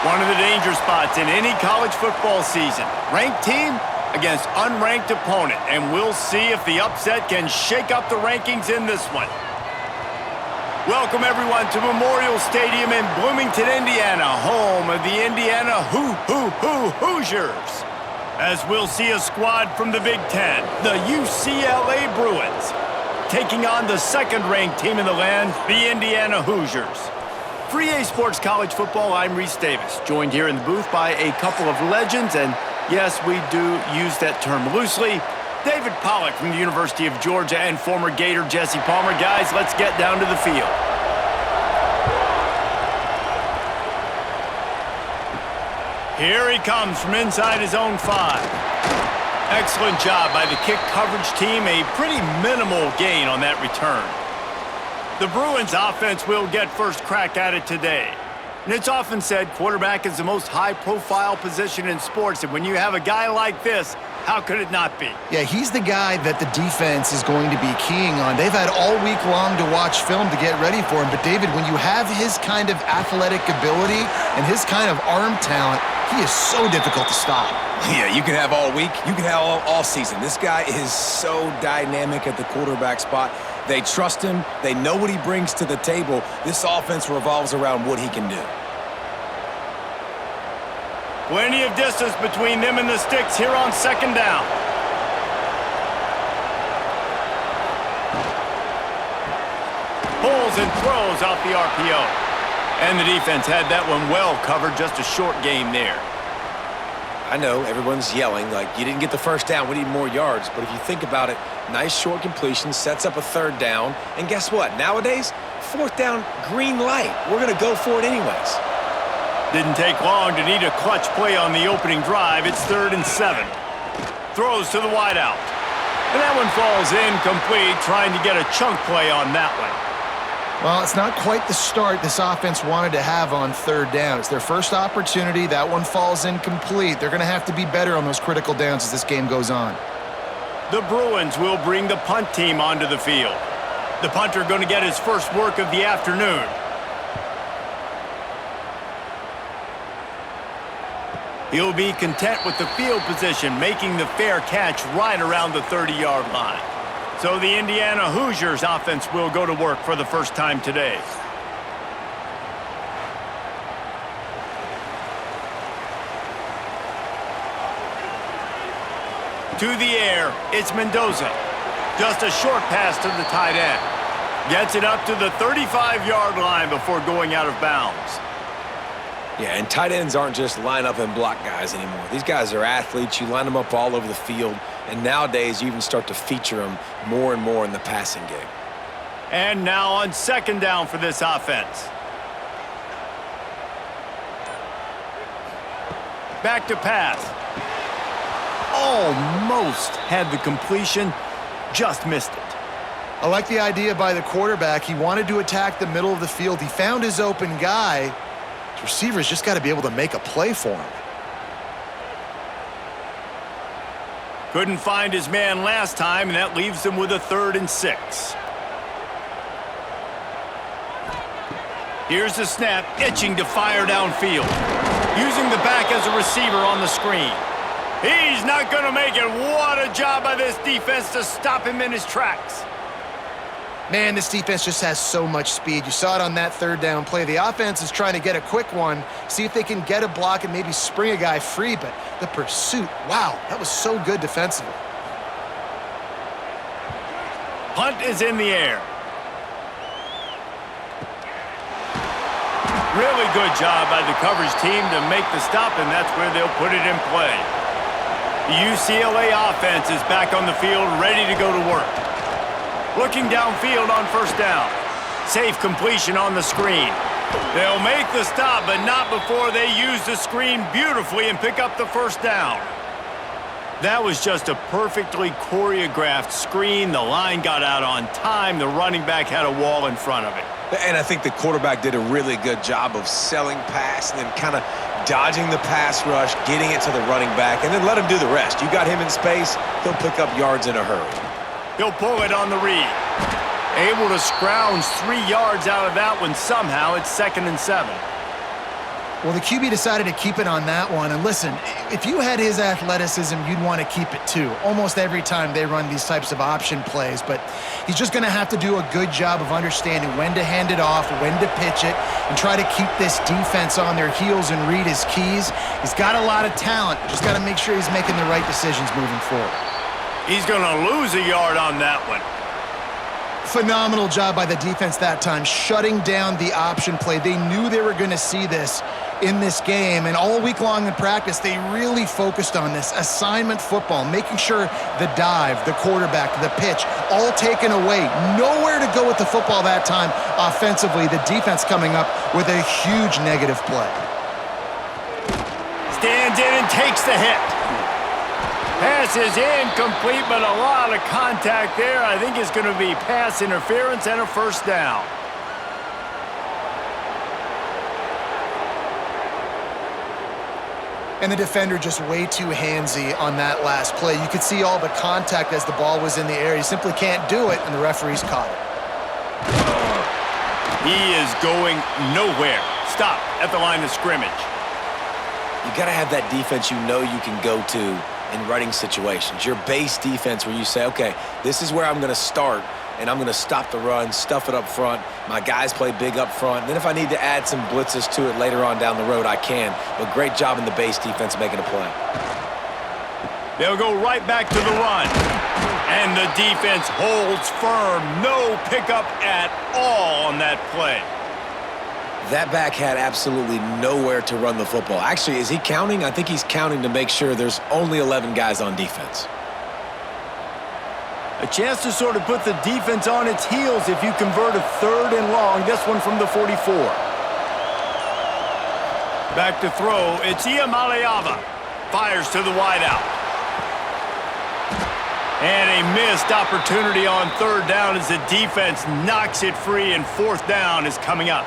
One of the danger spots in any college football season. Ranked team against unranked opponent, and we'll see if the upset can shake up the rankings in this one. Welcome, everyone, to Memorial Stadium in Bloomington, Indiana, home of the Indiana Hoosiers. As we'll see a squad from the Big Ten, the UCLA Bruins, taking on the second-ranked team in the land, the Indiana Hoosiers. For EA Sports College Football, I'm Reese Davis, joined here in the booth by a couple of legends, and yes, we do use that term loosely. David Pollack from the University of Georgia and former Gator Jesse Palmer. Guys, let's get down to the field. Here he comes from inside his own 5. Excellent job by the kick coverage team. A pretty minimal gain on that return. The Bruins offense will get first crack at it today. And it's often said quarterback is the most high-profile position in sports. And when you have a guy like this, how could it not be? Yeah, he's the guy that the defense is going to be keying on. They've had all week long to watch film to get ready for him. But, David, when you have his kind of athletic ability and his kind of arm talent, he is so difficult to stop. Yeah, you can have all week. You can have all season. This guy is so dynamic at the quarterback spot. They trust him. They know what he brings to the table. This offense revolves around what he can do. Plenty of distance between them and the sticks here on second down. Pulls and throws off the RPO. And the defense had that one well covered, just a short game there. I know everyone's yelling like you didn't get the first down, we need more yards. But if you think about it, nice short completion, sets up a third down. And guess what? Nowadays, fourth down, green light. We're going to go for it anyways. Didn't take long to need a clutch play on the opening drive. It's 3rd and 7. Throws to the wideout. And that one falls incomplete, trying to get a chunk play on that one. Well, it's not quite the start this offense wanted to have on third down. It's their first opportunity. That one falls incomplete. They're going to have to be better on those critical downs as this game goes on. The Bruins will bring the punt team onto the field. The punter going to get his first work of the afternoon. He'll be content with the field position, making the fair catch right around the 30-yard line. So the Indiana Hoosiers offense will go to work for the first time today. To the air, it's Mendoza. Just a short pass to the tight end. Gets it up to the 35-yard line before going out of bounds. Yeah, and tight ends aren't just line up and block guys anymore. These guys are athletes. You line them up all over the field. And nowadays, you even start to feature them more and more in the passing game. And now on second down for this offense. Back to pass. Almost had the completion, just missed it. I like the idea by the quarterback. He wanted to attack the middle of the field. He found his open guy. His receivers just got to be able to make a play for him. Couldn't find his man last time, and that leaves him with a 3rd and 6. Here's the snap, itching to fire downfield. Using the back as a receiver on the screen. He's not going to make it. What a job by this defense to stop him in his tracks. Man, this defense just has so much speed. You saw it on that third down play. The offense is trying to get a quick one, see if they can get a block and maybe spring a guy free, but the pursuit, wow, that was so good defensively. Punt is in the air. Really good job by the coverage team to make the stop, and that's where they'll put it in play. The UCLA offense is back on the field, ready to go to work. Looking downfield on first down. Safe completion on the screen. They'll make the stop, but not before they use the screen beautifully and pick up the first down. That was just a perfectly choreographed screen. The line got out on time. The running back had a wall in front of it. And I think the quarterback did a really good job of selling pass and then kind of dodging the pass rush, getting it to the running back, and then let him do the rest. You got him in space, he'll pick up yards in a hurry. He'll pull it on the read. Able to scrounge 3 yards out of that one somehow. It's 2nd and 7. Well, the QB decided to keep it on that one. And listen, if you had his athleticism, you'd want to keep it too. Almost every time they run these types of option plays. But he's just going to have to do a good job of understanding when to hand it off, when to pitch it, and try to keep this defense on their heels and read his keys. He's got a lot of talent. Just got to make sure he's making the right decisions moving forward. He's going to lose a yard on that one. Phenomenal job by the defense that time, shutting down the option play. They knew they were going to see this in this game, and all week long in practice, they really focused on this assignment football, making sure the dive, the quarterback, the pitch, all taken away. Nowhere to go with the football that time offensively. The defense coming up with a huge negative play. Stands in and takes the hit. Pass is incomplete, but a lot of contact there. I think it's going to be pass interference and a first down. And the defender just way too handsy on that last play. You could see all the contact as the ball was in the air. He simply can't do it, and the referees caught it. He is going nowhere. Stop at the line of scrimmage. You got to have that defense you know you can go to in running situations. Your base defense where you say, okay, this is where I'm going to start, and I'm going to stop the run, stuff it up front. My guys play big up front. And then if I need to add some blitzes to it later on down the road, I can. But great job in the base defense making a play. They'll go right back to the run. And the defense holds firm. No pickup at all on that play. That back had absolutely nowhere to run the football. Actually, is he counting? I think he's counting to make sure there's only 11 guys on defense. A chance to sort of put the defense on its heels if you convert a 3rd and long. This one from the 44. Back to throw. It's Iamaleava. Fires to the wideout. And a missed opportunity on 3rd down as the defense knocks it free, and 4th down is coming up.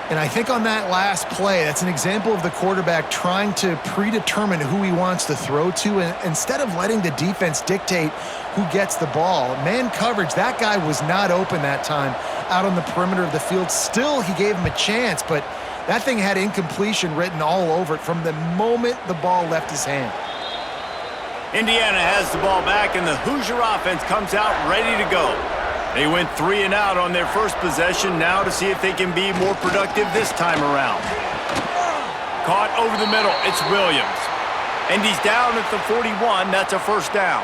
And I think on that last play, that's an example of the quarterback trying to predetermine who he wants to throw to, and instead of letting the defense dictate who gets the ball. Man coverage, that guy was not open that time out on the perimeter of the field. Still, he gave him a chance, but that thing had incompletion written all over it from the moment the ball left his hand. Indiana has the ball back, and the Hoosier offense comes out ready to go. They went 3 and out on their first possession, now to see if they can be more productive this time around. Caught over the middle, it's Williams. And he's down at the 41, that's a first down.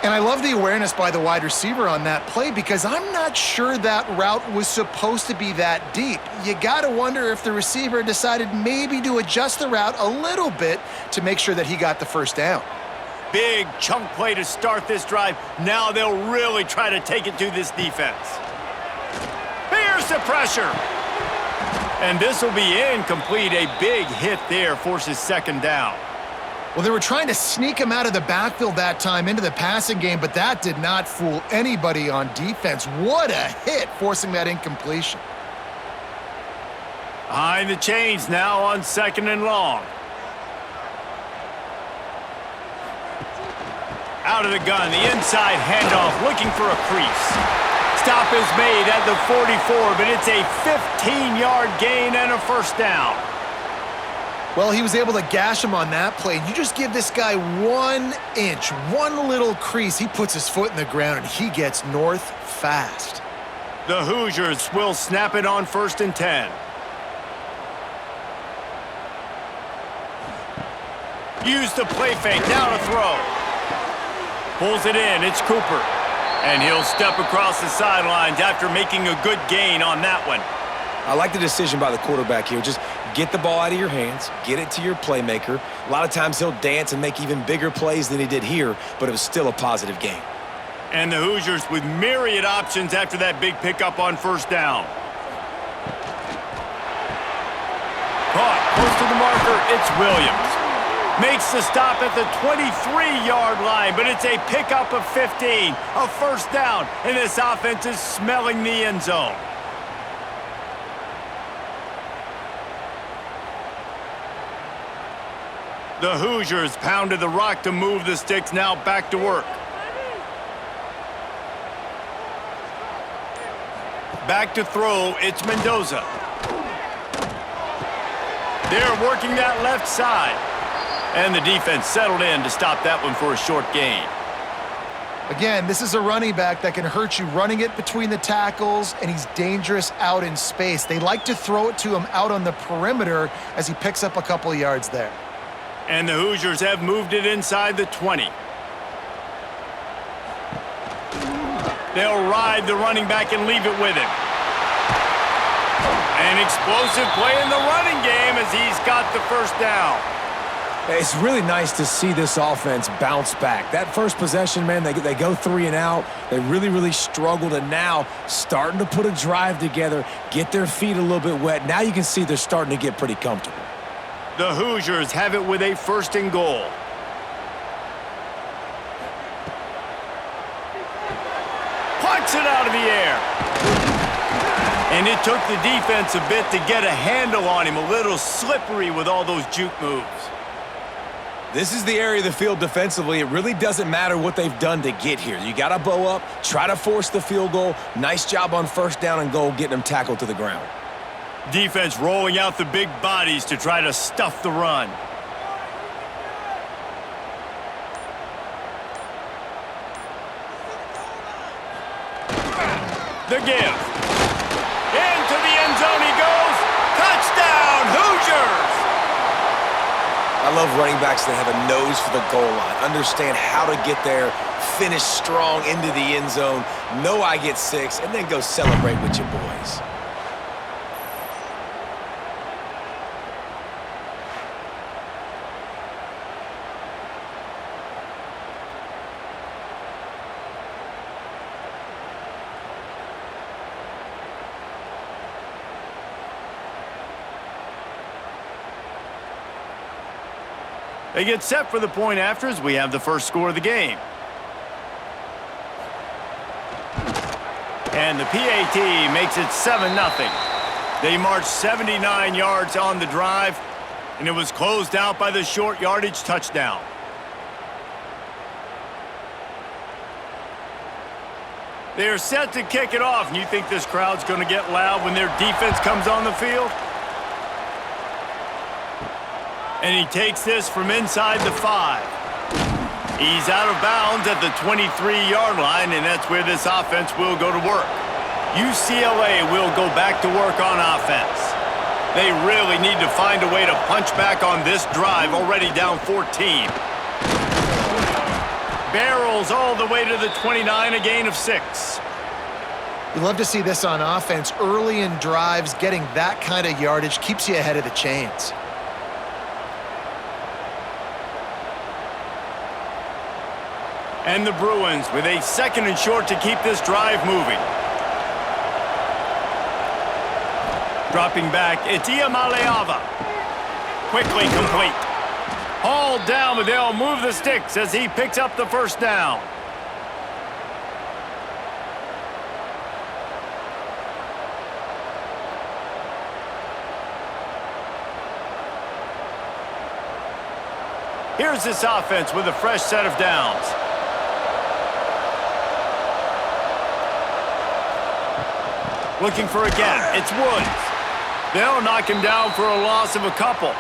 And I love the awareness by the wide receiver on that play, because I'm not sure that route was supposed to be that deep. You got to wonder if the receiver decided maybe to adjust the route a little bit to make sure that he got the first down. Big chunk play to start this drive. Now they'll really try to take it to this defense. Here's the pressure. And this will be incomplete. A big hit there forces 2nd down. Well, they were trying to sneak him out of the backfield that time into the passing game, but that did not fool anybody on defense. What a hit, forcing that incompletion. Behind the chains now on 2nd and long. Out of the gun, the inside handoff, looking for a crease. Stop is made at the 44, but it's a 15-yard gain and a first down. Well, he was able to gash him on that play. You just give this guy 1 inch, one little crease, he puts his foot in the ground, and he gets north fast. The Hoosiers will snap it on 1st and 10. Use the play fake, now to throw. Pulls it in, it's Cooper. And he'll step across the sidelines after making a good gain on that one. I like the decision by the quarterback here. Just get the ball out of your hands, get it to your playmaker. A lot of times he'll dance and make even bigger plays than he did here, but it was still a positive game. And the Hoosiers with myriad options after that big pickup on 1st down. Caught, close to the marker, it's Williams. Makes the stop at the 23-yard line, but it's a pickup of 15, a first down, and this offense is smelling the end zone. The Hoosiers pounded the rock to move the sticks, now back to work. Back to throw, it's Mendoza. They're working that left side. And the defense settled in to stop that one for a short gain. Again, this is a running back that can hurt you running it between the tackles, and he's dangerous out in space. They like to throw it to him out on the perimeter as he picks up a couple of yards there. And the Hoosiers have moved it inside the 20. They'll ride the running back and leave it with him. An explosive play in the running game as he's got the first down. It's really nice to see this offense bounce back. That first possession, man, they go 3 and out. They really struggled, and now starting to put a drive together, get their feet a little bit wet. Now you can see they're starting to get pretty comfortable. The Hoosiers have it with a 1st and goal. Puts it out of the air. And it took the defense a bit to get a handle on him, a little slippery with all those juke moves. This is the area of the field defensively. It really doesn't matter what they've done to get here. You got to bow up, try to force the field goal. Nice job on 1st down and goal, getting them tackled to the ground. Defense rolling out the big bodies to try to stuff the run. The give. Into the end zone he goes. Touchdown, Hoosiers! I love running backs that have a nose for the goal line, understand how to get there, finish strong into the end zone, know I get 6, and then go celebrate with your boys. They get set for the point after as we have the first score of the game. And the PAT makes it 7-0. They marched 79 yards on the drive, and it was closed out by the short yardage touchdown. They are set to kick it off, and you think this crowd's going to get loud when their defense comes on the field? And he takes this from inside the 5. He's out of bounds at the 23-yard line, and that's where this offense will go to work. UCLA will go back to work on offense. They really need to find a way to punch back on this drive, already down 14. Barrels all the way to the 29, a gain of 6. You love to see this on offense. Early in drives, getting that kind of yardage keeps you ahead of the chains. And the Bruins with a 2nd and short to keep this drive moving. Dropping back, it's Iamaleava. Quickly complete. Hauled down, but they'll move the sticks as he picks up the 1st down. Here's this offense with a fresh set of downs. Looking for a gap. It's Woods. They'll knock him down for a loss of a couple.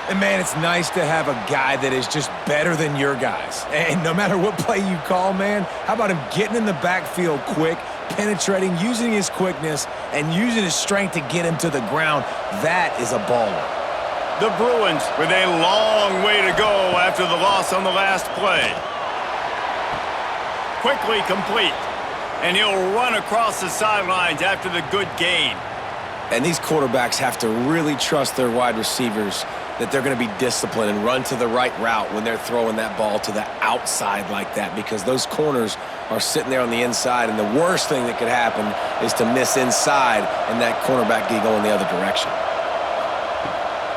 And, man, it's nice to have a guy that is just better than your guys. And no matter what play you call, man, how about him getting in the backfield quick, penetrating, using his quickness, and using his strength to get him to the ground? That is a baller. The Bruins with a long way to go after the loss on the last play. Quickly complete. And he'll run across the sidelines after the good gain. And these quarterbacks have to really trust their wide receivers that they're going to be disciplined and run to the right route when they're throwing that ball to the outside like that, because those corners are sitting there on the inside, and the worst thing that could happen is to miss inside and that cornerback get going the other direction.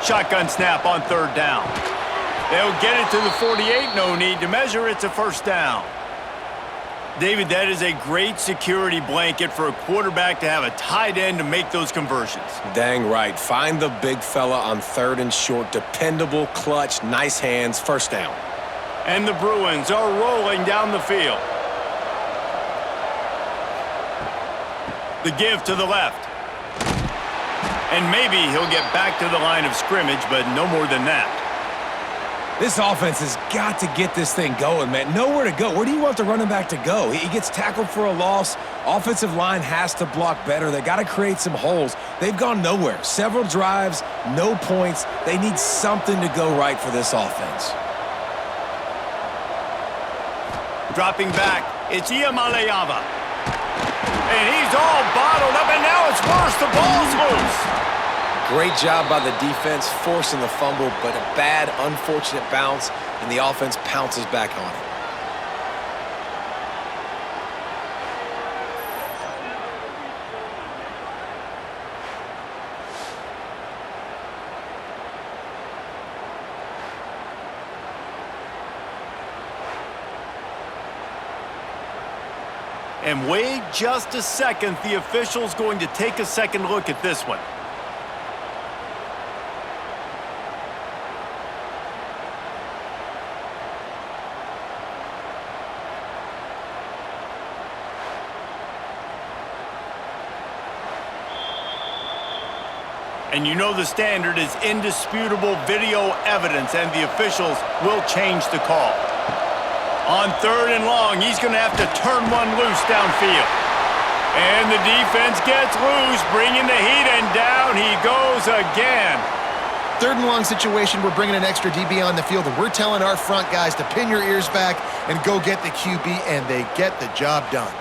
Shotgun snap on 3rd down. They'll get it to the 48. No need to measure. It's a 1st down. David, that is a great security blanket for a quarterback to have a tight end to make those conversions. Dang right. Find the big fella on 3rd and short. Dependable, clutch, nice hands, 1st down. And the Bruins are rolling down the field. The give to the left. And maybe he'll get back to the line of scrimmage, but no more than that. This offense has got to get this thing going, man. Nowhere to go. Where do you want the running back to go? He gets tackled for a loss. Offensive line has to block better. They got to create some holes. They've gone nowhere. Several drives, no points. They need something to go right for this offense. Dropping back, it's Iamaleava. And he's all bottled up, and now it's worse. The ball's loose. Great job by the defense forcing the fumble, but a bad, unfortunate bounce, and the offense pounces back on it. And wait just a second. The official's going to take a second look at this one. And you know the standard is indisputable video evidence, and the officials will change the call. On 3rd and long, he's going to have to turn one loose downfield. And the defense gets loose, bringing the heat, and down he goes again. 3rd and long situation, we're bringing an extra DB on the field, and we're telling our front guys to pin your ears back and go get the QB, and they get the job done.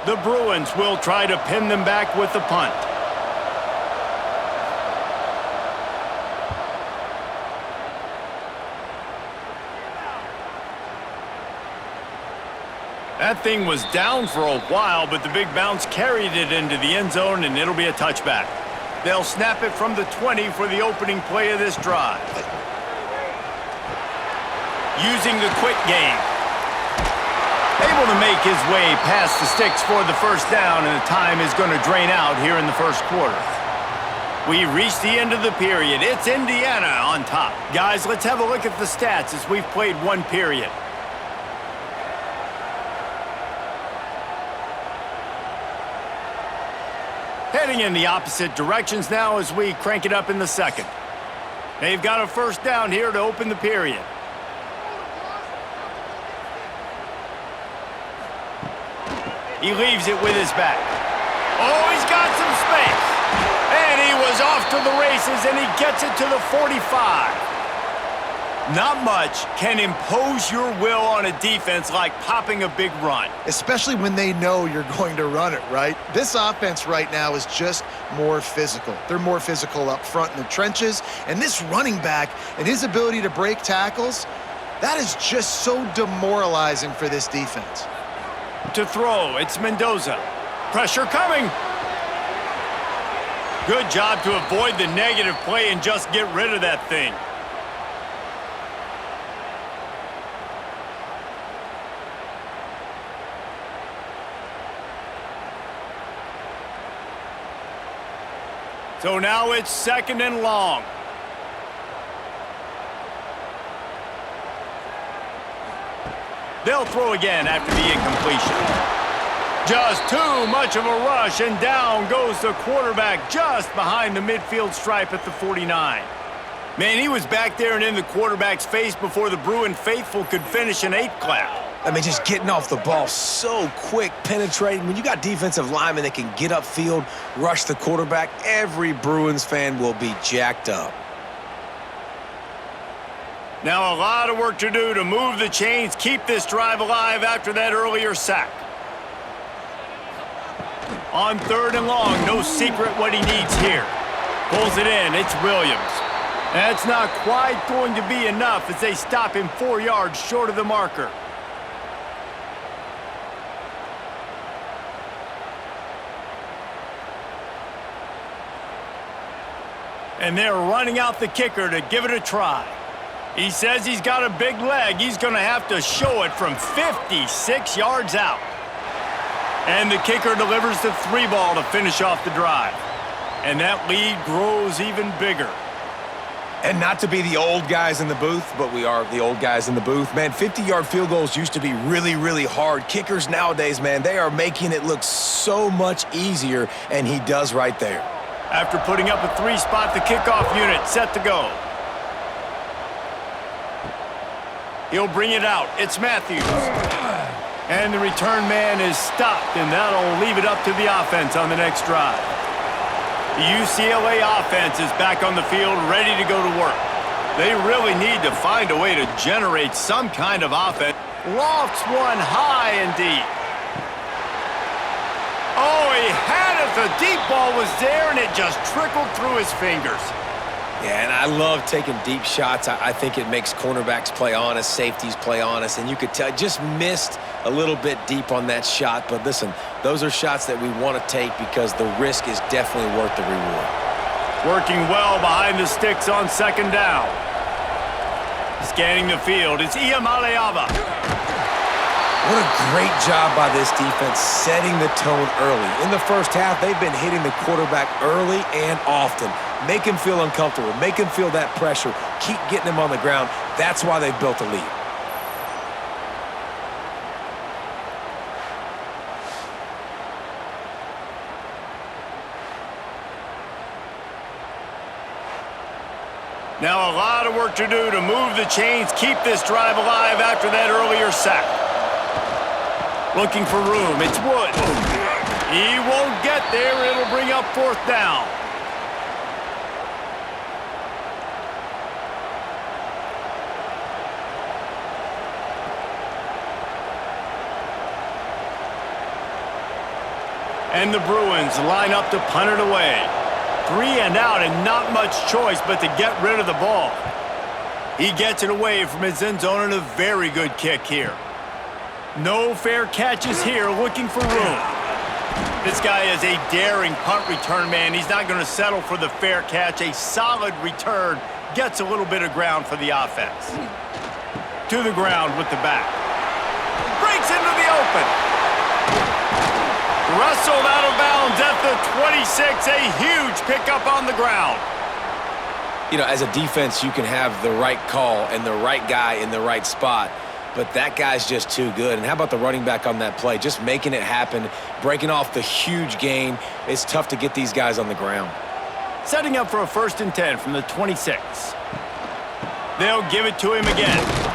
The Bruins will try to pin them back with the punt. That thing was down for a while, but the big bounce carried it into the end zone, and it'll be a touchback. They'll snap it from the 20 for the opening play of this drive. Using the quick game. Able to make his way past the sticks for the first down, and the time is going to drain out here in the first quarter. We reach the end of the period. It's Indiana on top. Guys, let's have a look at the stats as we've played one period. Heading in the opposite directions now as we crank it up in the second. They've got a first down here to open the period. He leaves it with his back. Oh, he's got some space. And he was off to the races, and he gets it to the 45. Not much can impose your will on a defense like popping a big run. Especially when they know you're going to run it, right? This offense right now is just more physical. They're more physical up front in the trenches, and this running back and his ability to break tackles, that is just so demoralizing for this defense. To throw, it's Mendoza. Pressure coming. Good job to avoid the negative play and just get rid of that thing. So now it's 2nd and long. They'll throw again after the incompletion. Just too much of a rush, and down goes the quarterback just behind the midfield stripe at the 49. Man, he was back there and in the quarterback's face before the Bruin faithful could finish an 8-clap. I mean, just getting off the ball so quick, penetrating. When you got defensive linemen that can get upfield, rush the quarterback, every Bruins fan will be jacked up. Now a lot of work to do to move the chains, keep this drive alive after that earlier sack. On 3rd and long, no secret what he needs here. Pulls it in, it's Williams. That's not quite going to be enough as they stop him 4 yards short of the marker. And they're running out the kicker to give it a try. He says he's got a big leg. He's going to have to show it from 56 yards out. And the kicker delivers the 3 ball to finish off the drive. And that lead grows even bigger. And not to be the old guys in the booth, but we are the old guys in the booth. Man, 50-yard field goals used to be really, really hard. Kickers nowadays, man, they are making it look so much easier, and he does right there. After putting up a 3-spot, the kickoff unit set to go. He'll bring it out. It's Matthews. And the return man is stopped, and that'll leave it up to the offense on the next drive. The UCLA offense is back on the field, ready to go to work. They really need to find a way to generate some kind of offense. Lofts one high and deep. Oh, he had it. The deep ball was there, and it just trickled through his fingers. Yeah, and I love taking deep shots. I think it makes cornerbacks play honest, safeties play honest, and you could tell just missed a little bit deep on that shot. But listen, those are shots that we want to take because the risk is definitely worth the reward. Working well behind the sticks on second down. Scanning the field, it's Iamaleava. What a great job by this defense setting the tone early. In the first half, they've been hitting the quarterback early and often. Make him feel uncomfortable. Make him feel that pressure. Keep getting him on the ground. That's why they've built a lead. Now a lot of work to do to move the chains, keep this drive alive after that earlier sack. Looking for room, it's Wood. He won't get there, it'll bring up fourth down. And the Bruins line up to punt it away. 3 and out and not much choice but to get rid of the ball. He gets it away from his end zone and a very good kick here. No fair catches here, looking for room. This guy is a daring punt return man. He's not going to settle for the fair catch. A solid return gets a little bit of ground for the offense. To the ground with the back. Breaks into the open. Wrestled out of bounds at the 26. A huge pickup on the ground. You know, as a defense, you can have the right call and the right guy in the right spot, but that guy's just too good. And how about the running back on that play? Just making it happen, breaking off the huge gain. It's tough to get these guys on the ground. Setting up for a 1st and 10 from the 26. They'll give it to him again.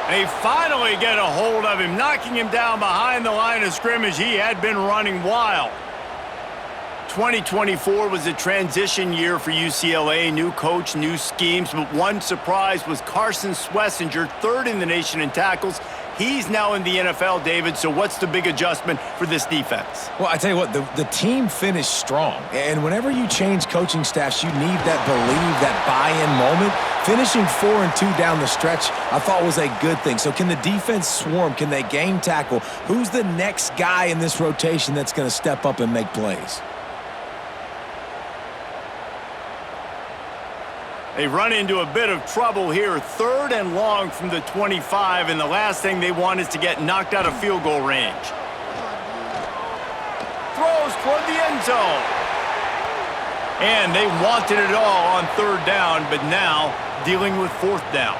They finally get a hold of him, knocking him down behind the line of scrimmage. He had been running wild. 2024 was a transition year for UCLA. New coach, new schemes, but one surprise was Carson Schlesinger, 3rd in the nation in tackles. He's now in the NFL, David, so what's the big adjustment for this defense? Well, I tell you what, the team finished strong. And whenever you change coaching staffs, you need that believe, that buy-in moment. Finishing 4-2 down the stretch, I thought was a good thing. So can the defense swarm? Can they game tackle? Who's the next guy in this rotation that's going to step up and make plays? They run into a bit of trouble here. 3rd and long from the 25, and the last thing they want is to get knocked out of field goal range. Throws toward the end zone. And they wanted it all on 3rd down, but now dealing with 4th down.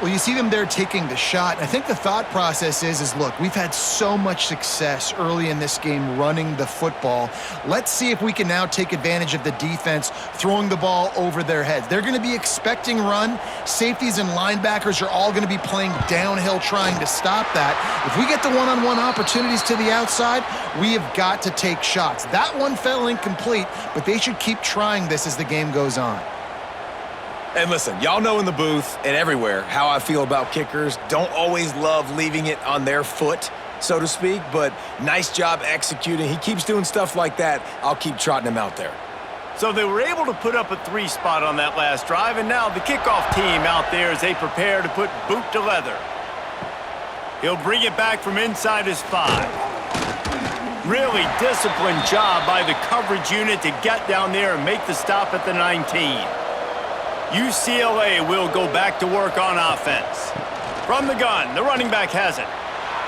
Well, you see them there taking the shot. I think the thought process is, look, we've had so much success early in this game running the football. Let's see if we can now take advantage of the defense throwing the ball over their heads. They're going to be expecting run. Safeties and linebackers are all going to be playing downhill trying to stop that. If we get the one-on-one opportunities to the outside, we have got to take shots. That one fell incomplete, but they should keep trying this as the game goes on. And listen, y'all know in the booth and everywhere how I feel about kickers. Don't always love leaving it on their foot, so to speak, but nice job executing. He keeps doing stuff like that. I'll keep trotting him out there. So they were able to put up a 3-spot on that last drive, and now the kickoff team out there as they prepare to put boot to leather. He'll bring it back from inside his 5. Really disciplined job by the coverage unit to get down there and make the stop at the 19. UCLA will go back to work on offense. From the gun, the running back has it.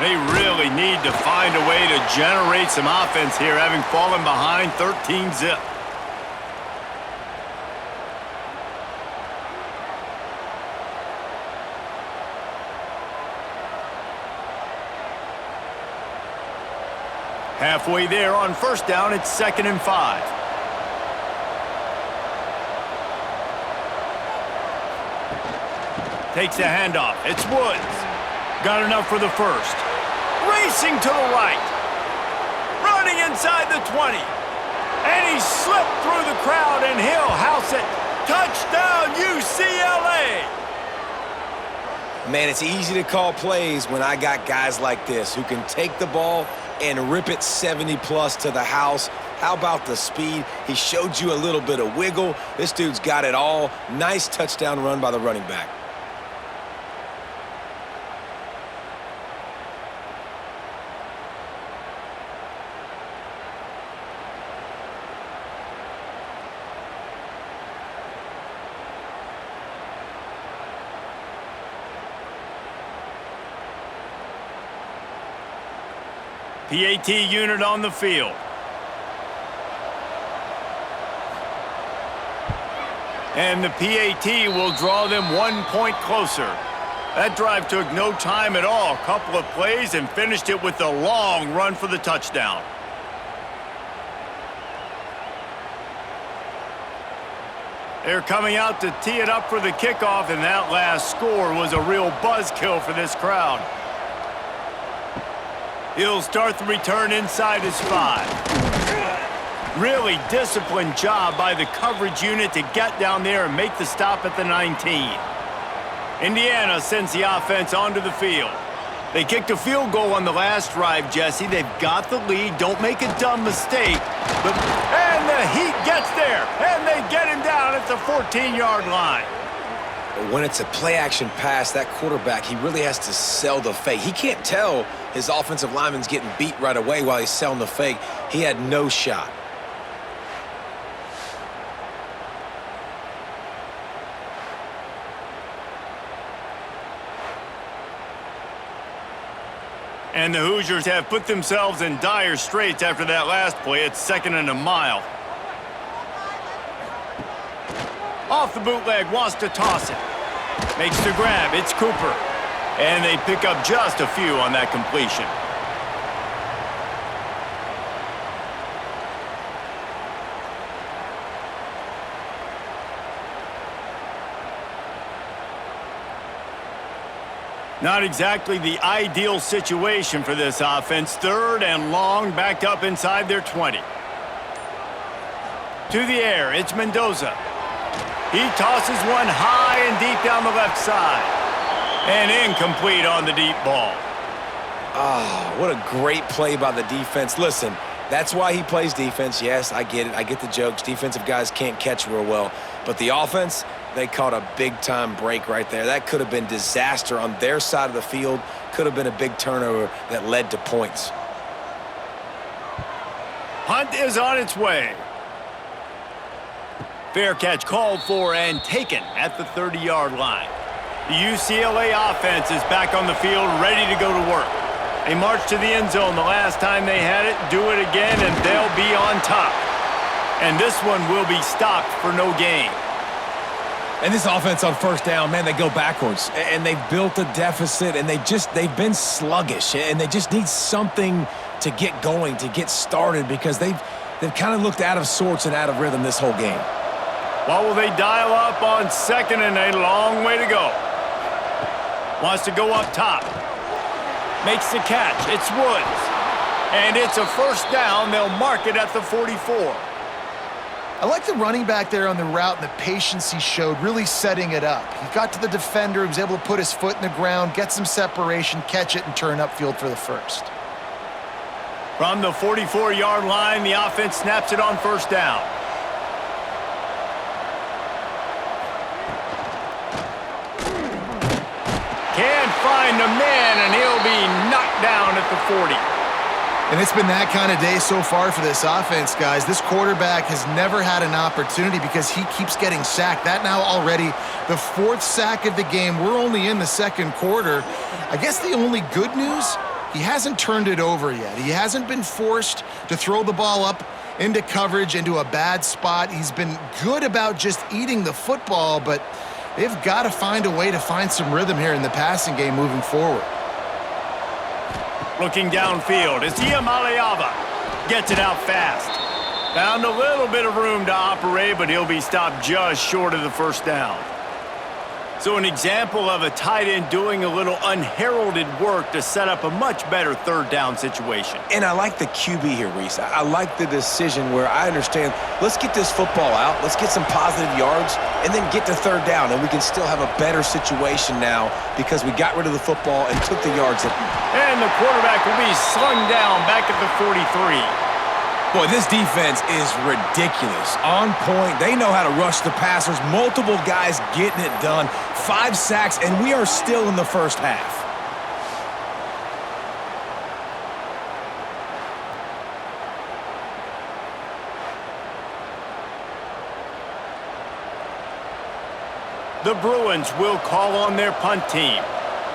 They really need to find a way to generate some offense here, having fallen behind 13-zip. Halfway there on first down, it's 2nd and 5. Takes the handoff. It's Woods. Got enough for the first. Racing to the right. Running inside the 20. And he slipped through the crowd, and he'll house it. Touchdown, UCLA! Man, it's easy to call plays when I got guys like this who can take the ball and rip it 70-plus to the house. How about the speed? He showed you a little bit of wiggle. This dude's got it all. Nice touchdown run by the running back. PAT unit on the field. And the PAT will draw them 1 point closer. That drive took no time at all. A couple of plays and finished it with a long run for the touchdown. They're coming out to tee it up for the kickoff, and that last score was a real buzzkill for this crowd. He'll start the return inside his 5. Really disciplined job by the coverage unit to get down there and make the stop at the 19. Indiana sends the offense onto the field. They kicked a field goal on the last drive, Jesse. They've got the lead. Don't make a dumb mistake. And the Heat gets there, and they get him down at the 14-yard line. When it's a play-action pass, that quarterback, he really has to sell the fake. He can't tell his offensive lineman's getting beat right away while he's selling the fake. He had no shot. And the Hoosiers have put themselves in dire straits after that last play. It's 2nd and a mile. Off the bootleg, wants to toss it. Makes the grab, it's Cooper. And they pick up just a few on that completion. Not exactly the ideal situation for this offense. 3rd and long, backed up inside their 20. To the air, it's Mendoza. He tosses one high and deep down the left side. And incomplete on the deep ball. Oh, what a great play by the defense. Listen, that's why he plays defense. Yes, I get it. I get the jokes. Defensive guys can't catch real well. But the offense, they caught a big-time break right there. That could have been disaster on their side of the field. Could have been a big turnover that led to points. Punt is on its way. Fair catch called for and taken at the 30-yard line. The UCLA offense is back on the field, ready to go to work. They marched to the end zone the last time they had it, do it again, and they'll be on top. And this one will be stopped for no gain. And this offense on first down, man, they go backwards. And they've built a deficit, and they've been sluggish. And they just need something to get going, to get started, because they've kind of looked out of sorts and out of rhythm this whole game. What will they dial up on 2nd and a long way to go? Wants to go up top. Makes the catch. It's Woods. And it's a first down. They'll mark it at the 44. I like the running back there on the route and the patience he showed, really setting it up. He got to the defender, he was able to put his foot in the ground, get some separation, catch it, and turn upfield for the first. From the 44-yard line, the offense snaps it on first down. Can't find the man, and he'll be knocked down at the 40. And it's been that kind of day so far for this offense, guys. This quarterback has never had an opportunity because he keeps getting sacked. That now already the 4th sack of the game. We're only in the 2nd quarter. I guess the only good news, he hasn't turned it over yet. He hasn't been forced to throw the ball up into coverage, into a bad spot. He's been good about just eating the football, but they've got to find a way to find some rhythm here in the passing game moving forward. Looking downfield, it's Iamaleava. Gets it out fast. Found a little bit of room to operate, but he'll be stopped just short of the first down. So an example of a tight end doing a little unheralded work to set up a much better third down situation. And I like the QB here, Reese. I like the decision where I understand, let's get this football out, let's get some positive yards, and then get to third down, and we can still have a better situation now because we got rid of the football and took the yards. And the quarterback will be slung down back at the 43. Boy, this defense is ridiculous. On point. They know how to rush the passers. Multiple guys getting it done. 5 sacks, and we are still in the first half. The Bruins will call on their punt team.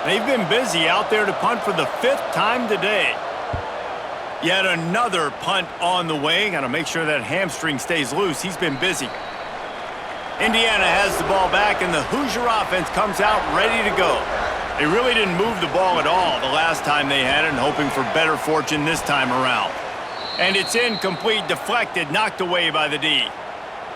They've been busy out there to punt for the 5th time today. Yet another punt on the way. Got to make sure that hamstring stays loose. He's been busy. Indiana has the ball back, and the Hoosier offense comes out ready to go. They really didn't move the ball at all the last time they had it, and hoping for better fortune this time around. And it's incomplete, deflected, knocked away by the D.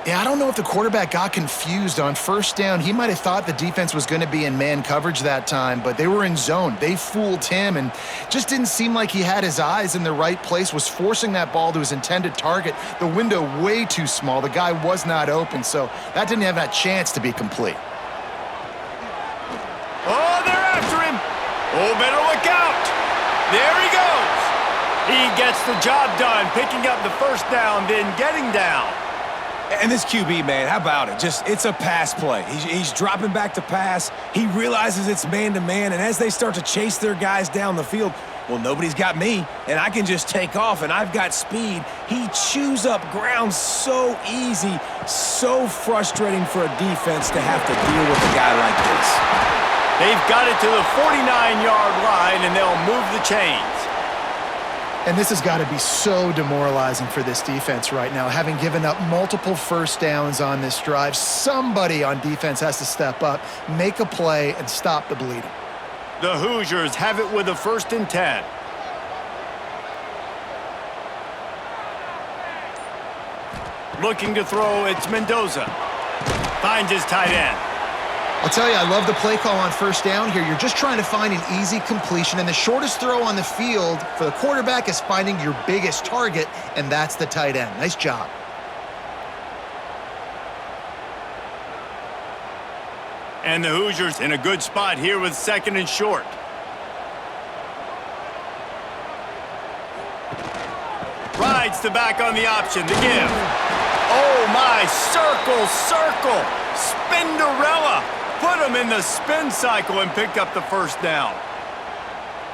Yeah, I don't know if the quarterback got confused on first down. He might have thought the defense was going to be in man coverage that time, but they were in zone. They fooled him and just didn't seem like he had his eyes in the right place, was forcing that ball to his intended target. The window way too small. The guy was not open, so that didn't have that chance to be complete. Oh, they're after him. Oh, better look out. There he goes. He gets the job done, picking up the first down, then getting down. And this QB, man, how about it? It's a pass play. He's dropping back to pass. He realizes it's man-to-man, and as they start to chase their guys down the field, well, nobody's got me, and I can just take off, and I've got speed. He chews up ground so easy, so frustrating for a defense to have to deal with a guy like this. They've got it to the 49-yard line, and they'll move the chains. And this has got to be so demoralizing for this defense right now. Having given up multiple first downs on this drive, somebody on defense has to step up, make a play, and stop the bleeding. The Hoosiers have it with a 1st and 10. Looking to throw, it's Mendoza. Finds his tight end. I'll tell you, I love the play call on first down here. You're just trying to find an easy completion, and the shortest throw on the field for the quarterback is finding your biggest target, and that's the tight end. Nice job. And the Hoosiers in a good spot here with 2nd and short. Rides the back on the option, the give. Oh my, circle, Spinderella. Put him in the spin cycle and picked up the first down.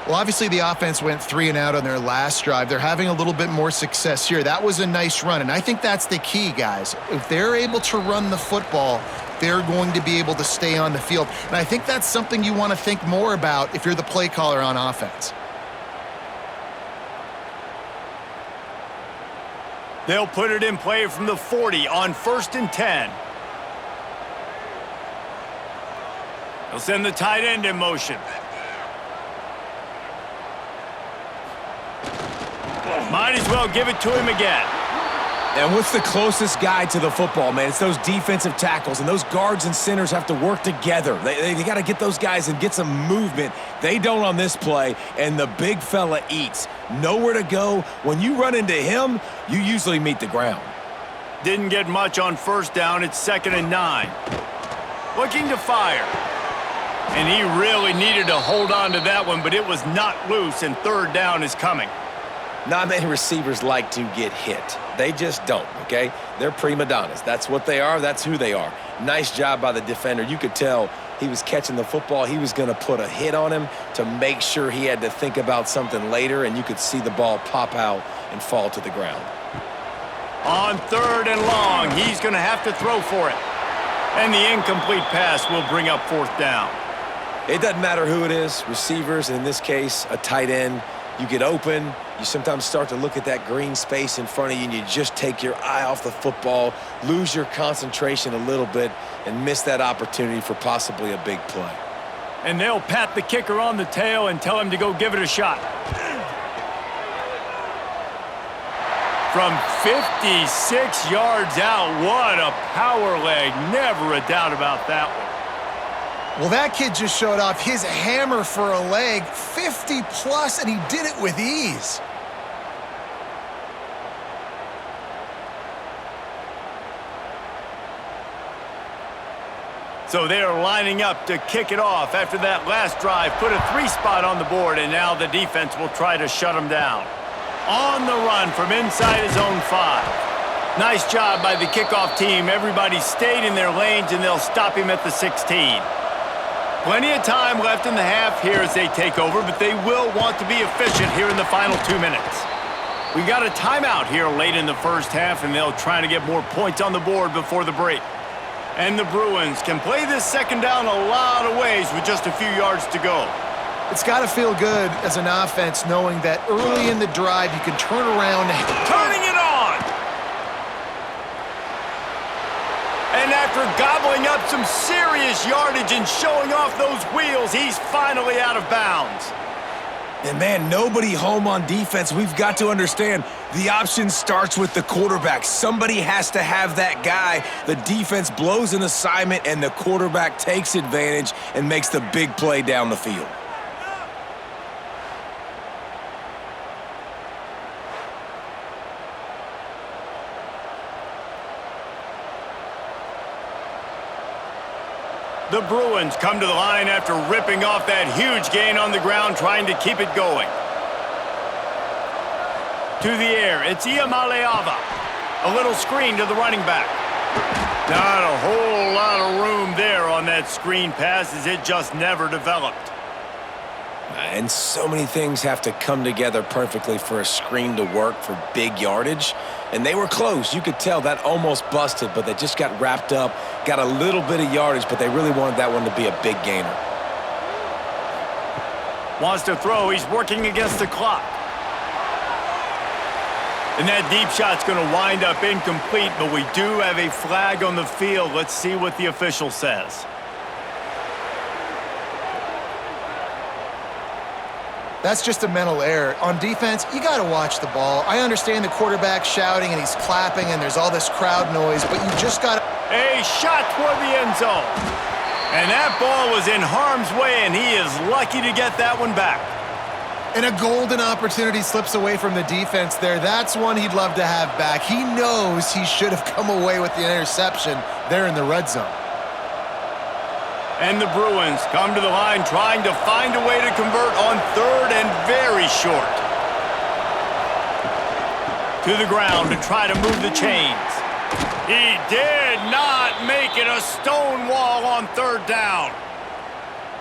Well, obviously the offense went 3 and out on their last drive. They're having a little bit more success here. That was a nice run, and I think that's the key, guys. If they're able to run the football, they're going to be able to stay on the field. And I think that's something you want to think more about if you're the play caller on offense. They'll put it in play from the 40 on 1st and 10. They'll send the tight end in motion. Might as well give it to him again. And what's the closest guy to the football, man? It's those defensive tackles, and those guards and centers have to work together. They got to get those guys and get some movement. They don't on this play, and the big fella eats. Nowhere to go. When you run into him, you usually meet the ground. Didn't get much on first down. It's 2nd and 9. Looking to fire. And he really needed to hold on to that one, but it was not loose, and 3rd down is coming. Not many receivers like to get hit. They just don't, okay? They're prima donnas. That's what they are. That's who they are. Nice job by the defender. You could tell he was catching the football. He was going to put a hit on him to make sure he had to think about something later, and you could see the ball pop out and fall to the ground. On 3rd and long, he's going to have to throw for it. And the incomplete pass will bring up 4th down. It doesn't matter who it is, receivers, in this case, a tight end. You get open, you sometimes start to look at that green space in front of you, and you just take your eye off the football, lose your concentration a little bit, and miss that opportunity for possibly a big play. And they'll pat the kicker on the tail and tell him to go give it a shot. from 56 yards out. What a power leg. Never a doubt about that one. Well, that kid just showed off his hammer for a leg, 50-plus, and he did it with ease. So they are lining up to kick it off after that last drive. Put a 3-spot on the board, and now the defense will try to shut him down. On the run from inside his own 5. Nice job by the kickoff team. Everybody stayed in their lanes, and they'll stop him at the 16. Plenty of time left in the half here as they take over, but they will want to be efficient here in the final 2 minutes. We got a timeout here late in the first half, and they'll try to get more points on the board before the break. And the Bruins can play this second down a lot of ways with just a few yards to go. It's got to feel good as an offense knowing that early in the drive you can turn around. Turning it on! And after gobbling up some serious yardage and showing off those wheels, he's finally out of bounds. And man, nobody home on defense. We've got to understand the option starts with the quarterback. Somebody has to have that guy. The defense blows an assignment, and the quarterback takes advantage and makes the big play down the field. The Bruins come to the line after ripping off that huge gain on the ground, trying to keep it going. To the air, it's Iamaleava. A little screen to the running back. Not a whole lot of room there on that screen pass as it just never developed. And so many things have to come together perfectly for a screen to work for big yardage. And they were close. You could tell that almost busted, but they just got wrapped up, got a little bit of yardage, but they really wanted that one to be a big gainer. Wants to throw. He's working against the clock. And that deep shot's going to wind up incomplete, but we do have a flag on the field. Let's see what the official says. That's just a mental error. On defense, you got to watch the ball. I understand the quarterback shouting and he's clapping and there's all this crowd noise, but you just got to... A shot toward the end zone. And that ball was in harm's way, and he is lucky to get that one back. And a golden opportunity slips away from the defense there. That's one he'd love to have back. He knows he should have come away with the interception there in the red zone. And the Bruins come to the line trying to find a way to convert on third and very short. To the ground to try to move the chains. He did not make it a stone wall on third down.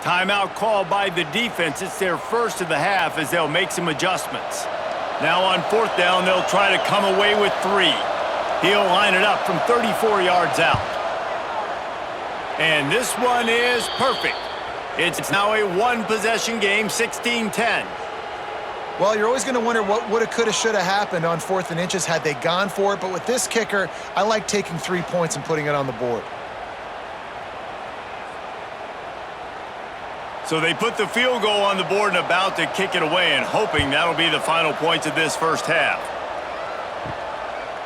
Timeout called by the defense. It's their first of the half as they'll make some adjustments. Now on fourth down, they'll try to come away with 3. He'll line it up from 34 yards out. And this one is perfect. It's now a one-possession game, 16-10. Well, you're always going to wonder what woulda, coulda, shoulda happened on 4th and inches had they gone for it. But with this kicker, I like taking 3 points and putting it on the board. So they put the field goal on the board and about to kick it away and hoping that'll be the final points of this first half.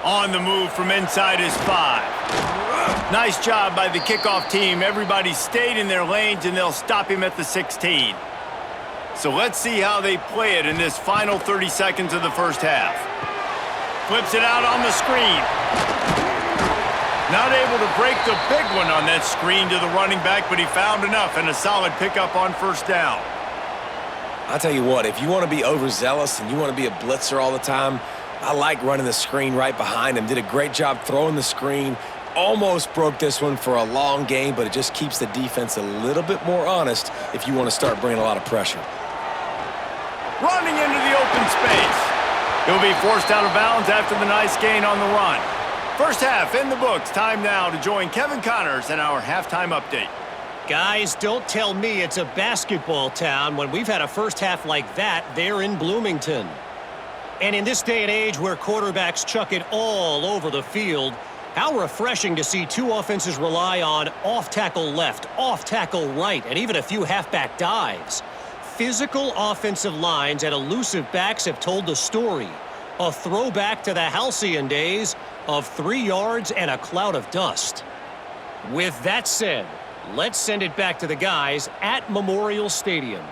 On the move from inside his 5. Nice job by the kickoff team. Everybody stayed in their lanes, and they'll stop him at the 16. So let's see how they play it in this final 30 seconds of the first half. Flips it out on the screen. Not able to break the big one on that screen to the running back, but he found enough and a solid pickup on first down. I'll tell you what, if you want to be overzealous and you want to be a blitzer all the time, I like running the screen right behind him. Did a great job throwing the screen. Almost broke this one for a long game, but it just keeps the defense a little bit more honest if you want to start bringing a lot of pressure. Running into the open space. He'll be forced out of bounds after the nice gain on the run. First half in the books. Time now to join Kevin Connors in our halftime update. Guys, don't tell me it's a basketball town when we've had a first half like that there in Bloomington. And in this day and age where quarterbacks chuck it all over the field, how refreshing to see 2 offenses rely on off-tackle left, off-tackle right, and even a few halfback dives. Physical offensive lines and elusive backs have told the story. A throwback to the halcyon days of 3 yards and a cloud of dust. With that said, let's send it back to the guys at Memorial Stadium.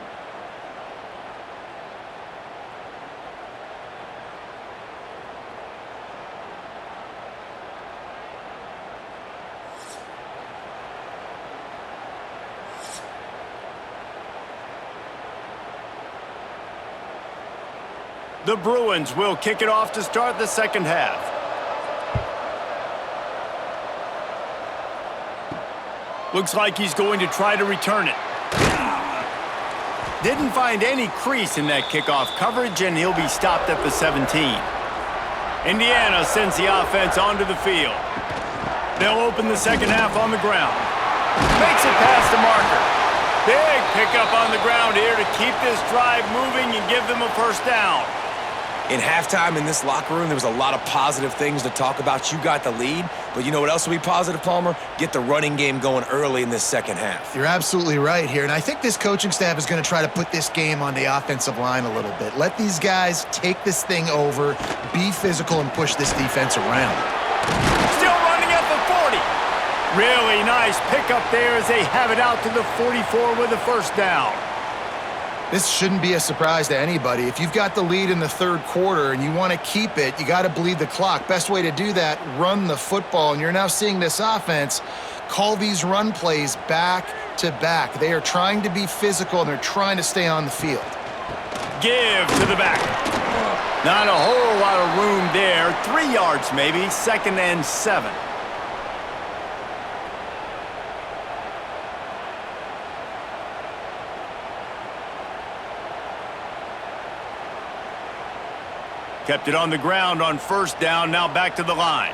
The Bruins will kick it off to start the second half. Looks like he's going to try to return it. Didn't find any crease in that kickoff coverage, and he'll be stopped at the 17. Indiana sends the offense onto the field. They'll open the second half on the ground. Makes it past the marker. Big pickup on the ground here to keep this drive moving and give them a first down. In halftime in this locker room, there was a lot of positive things to talk about. You got the lead, but you know what else will be positive, Palmer? Get the running game going early in this second half. You're absolutely right here, and I think this coaching staff is going to try to put this game on the offensive line a little bit. Let these guys take this thing over, be physical, and push this defense around. Still running at the 40. Really nice pickup there as they have it out to the 44 with a first down. This shouldn't be a surprise to anybody. If you've got the lead in the third quarter and you want to keep it, you got to bleed the clock. Best way to do that, run the football. And you're now seeing this offense call these run plays back to back. They are trying to be physical, and they're trying to stay on the field. Give to the back. Not a whole lot of room there. 3 yards maybe, 2nd and 7. Kept it on the ground on first down, now back to the line.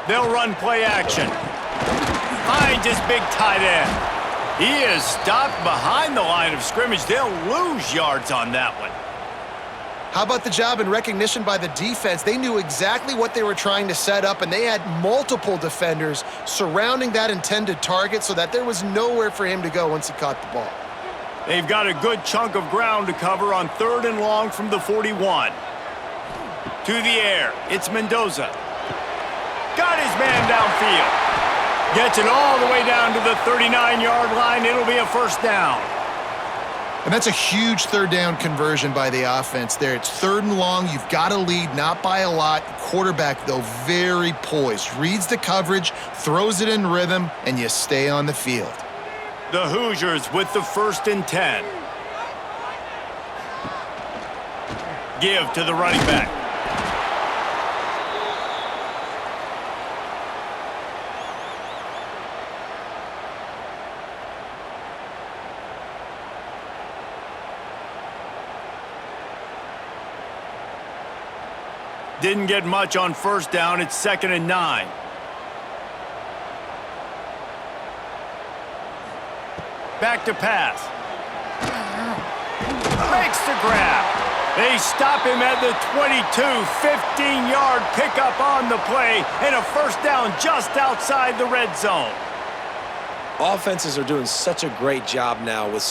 They'll run play action. Finds his big tight end. He is stopped behind the line of scrimmage. They'll lose yards on that one. How about the job and recognition by the defense? They knew exactly what they were trying to set up, and they had multiple defenders surrounding that intended target so that there was nowhere for him to go once he caught the ball. They've got a good chunk of ground to cover on 3rd and long from the 41. To the air, it's Mendoza. Got his man downfield. Gets it all the way down to the 39-yard line. It'll be a first down. And that's a huge third down conversion by the offense there. It's 3rd and long. You've got a lead, not by a lot. Quarterback, though, very poised. Reads the coverage, throws it in rhythm, and you stay on the field. The Hoosiers with the 1st and 10. Give to the running back. Didn't get much on first down. It's 2nd and 9. Back to pass. Makes the grab. They stop him at the 22. 15-yard pickup on the play and a first down just outside the red zone. Offenses are doing such a great job now with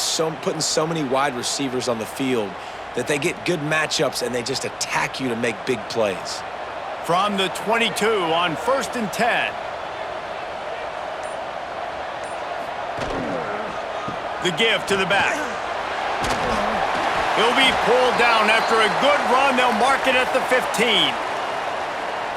putting so many wide receivers on the field that they get good matchups and they just attack you to make big plays. From the 22 on 1st and 10. The give to the back. He'll be pulled down after a good run. They'll mark it at the 15.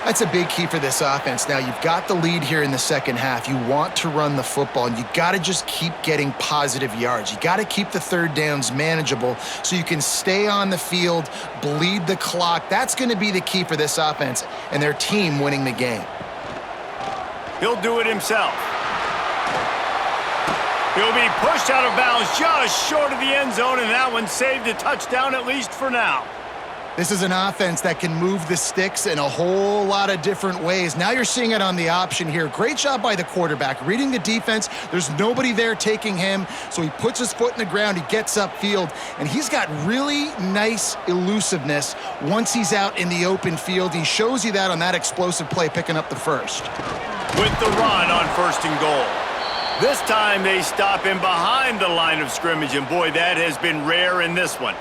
That's a big key for this offense. Now, you've got the lead here in the second half. You want to run the football, and you got to just keep getting positive yards. You got to keep the third downs manageable so you can stay on the field, bleed the clock. That's going to be the key for this offense and their team winning the game. He'll do it himself. He'll be pushed out of bounds just short of the end zone, and that one saved a touchdown at least for now. This is an offense that can move the sticks in a whole lot of different ways. Now you're seeing it on the option here. Great job by the quarterback. Reading the defense, there's nobody there taking him, so he puts his foot in the ground, he gets upfield, and he's got really nice elusiveness once he's out in the open field. He shows you that on that explosive play, picking up the first. With the run on 1st and goal. This time they stop him behind the line of scrimmage, and boy, that has been rare in this one.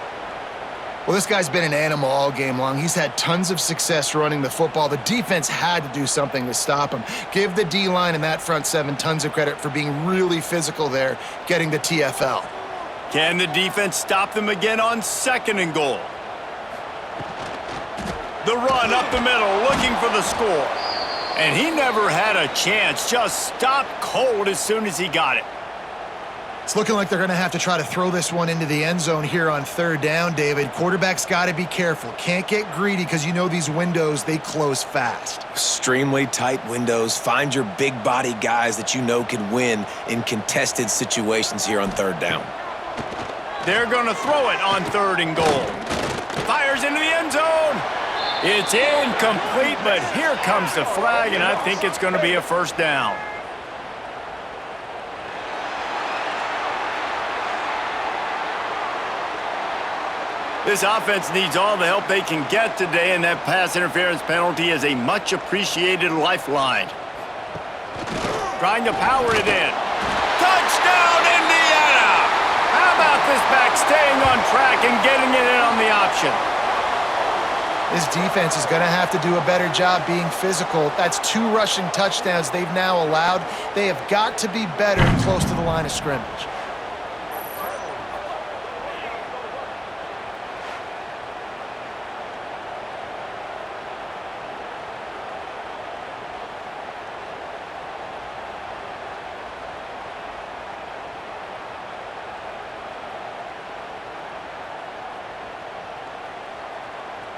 Well, this guy's been an animal all game long. He's had tons of success running the football. The defense had to do something to stop him. Give the D-line and that front seven tons of credit for being really physical there, getting the TFL. Can the defense stop them again on 2nd and goal? The run up the middle, looking for the score. And he never had a chance, just stopped cold as soon as he got it. It's looking like they're going to have to try to throw this one into the end zone here on 3rd down, David. Quarterback's got to be careful. Can't get greedy because you know these windows, they close fast. Extremely tight windows. Find your big body guys that you know can win in contested situations here on 3rd down. They're going to throw it on 3rd and goal. Fires into the end zone. It's incomplete, but here comes the flag, and I think it's going to be a 1st down. This offense needs all the help they can get today, and that pass interference penalty is a much-appreciated lifeline. Trying to power it in. Touchdown, Indiana! How about this back staying on track and getting it in on the option? This defense is going to have to do a better job being physical. That's 2 rushing touchdowns they've now allowed. They have got to be better close to the line of scrimmage.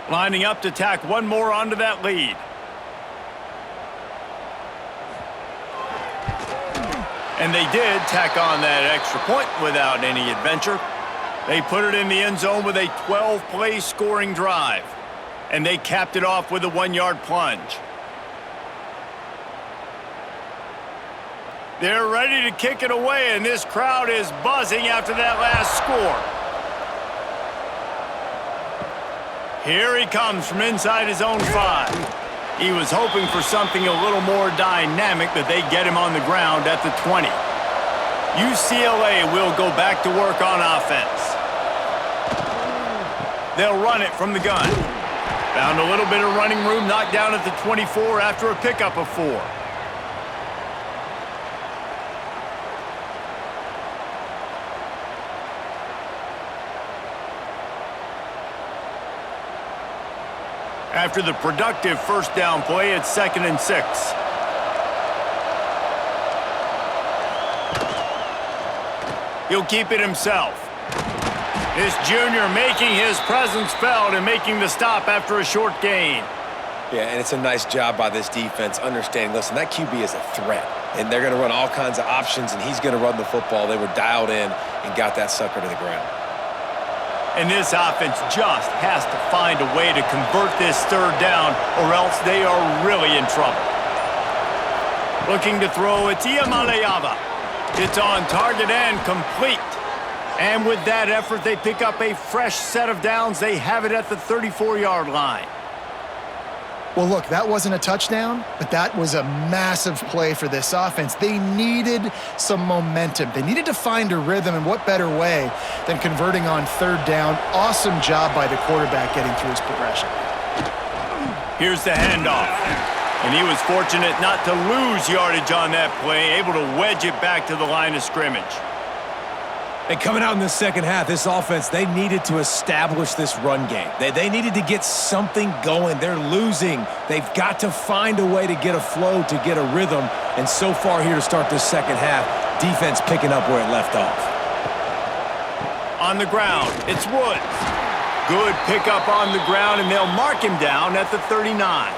Lining up to tack one more onto that lead. And they did tack on that extra point without any adventure. They put it in the end zone with a 12-play scoring drive. And they capped it off with a 1-yard plunge. They're ready to kick it away, and this crowd is buzzing after that last score. Here he comes from inside his own 5. He was hoping for something a little more dynamic, but they get him on the ground at the 20. UCLA will go back to work on offense. They'll run it from the gun. Found a little bit of running room, knocked down at the 24 after a pickup of 4. After the productive 1st down play, it's 2nd and 6. He'll keep it himself. This junior making his presence felt and making the stop after a short gain. Yeah, and it's a nice job by this defense understanding, listen, that QB is a threat, and they're going to run all kinds of options, and he's going to run the football. They were dialed in and got that sucker to the ground. And this offense just has to find a way to convert this 3rd down, or else they are really in trouble. Looking to throw, it's Iamaleava. It's on target and complete. And with that effort, they pick up a fresh set of downs. They have it at the 34-yard line. Well, look, that wasn't a touchdown, but that was a massive play for this offense. They needed some momentum. They needed to find a rhythm, and what better way than converting on 3rd down. Awesome job by the quarterback getting through his progression. Here's the handoff. And he was fortunate not to lose yardage on that play, able to wedge it back to the line of scrimmage. And coming out in the 2nd half, this offense, they needed to establish this run game. They needed to get something going. They're losing. They've got to find a way to get a flow, to get a rhythm. And so far here to start this 2nd half, defense picking up where it left off. On the ground, it's Woods. Good pickup on the ground, and they'll mark him down at the 39.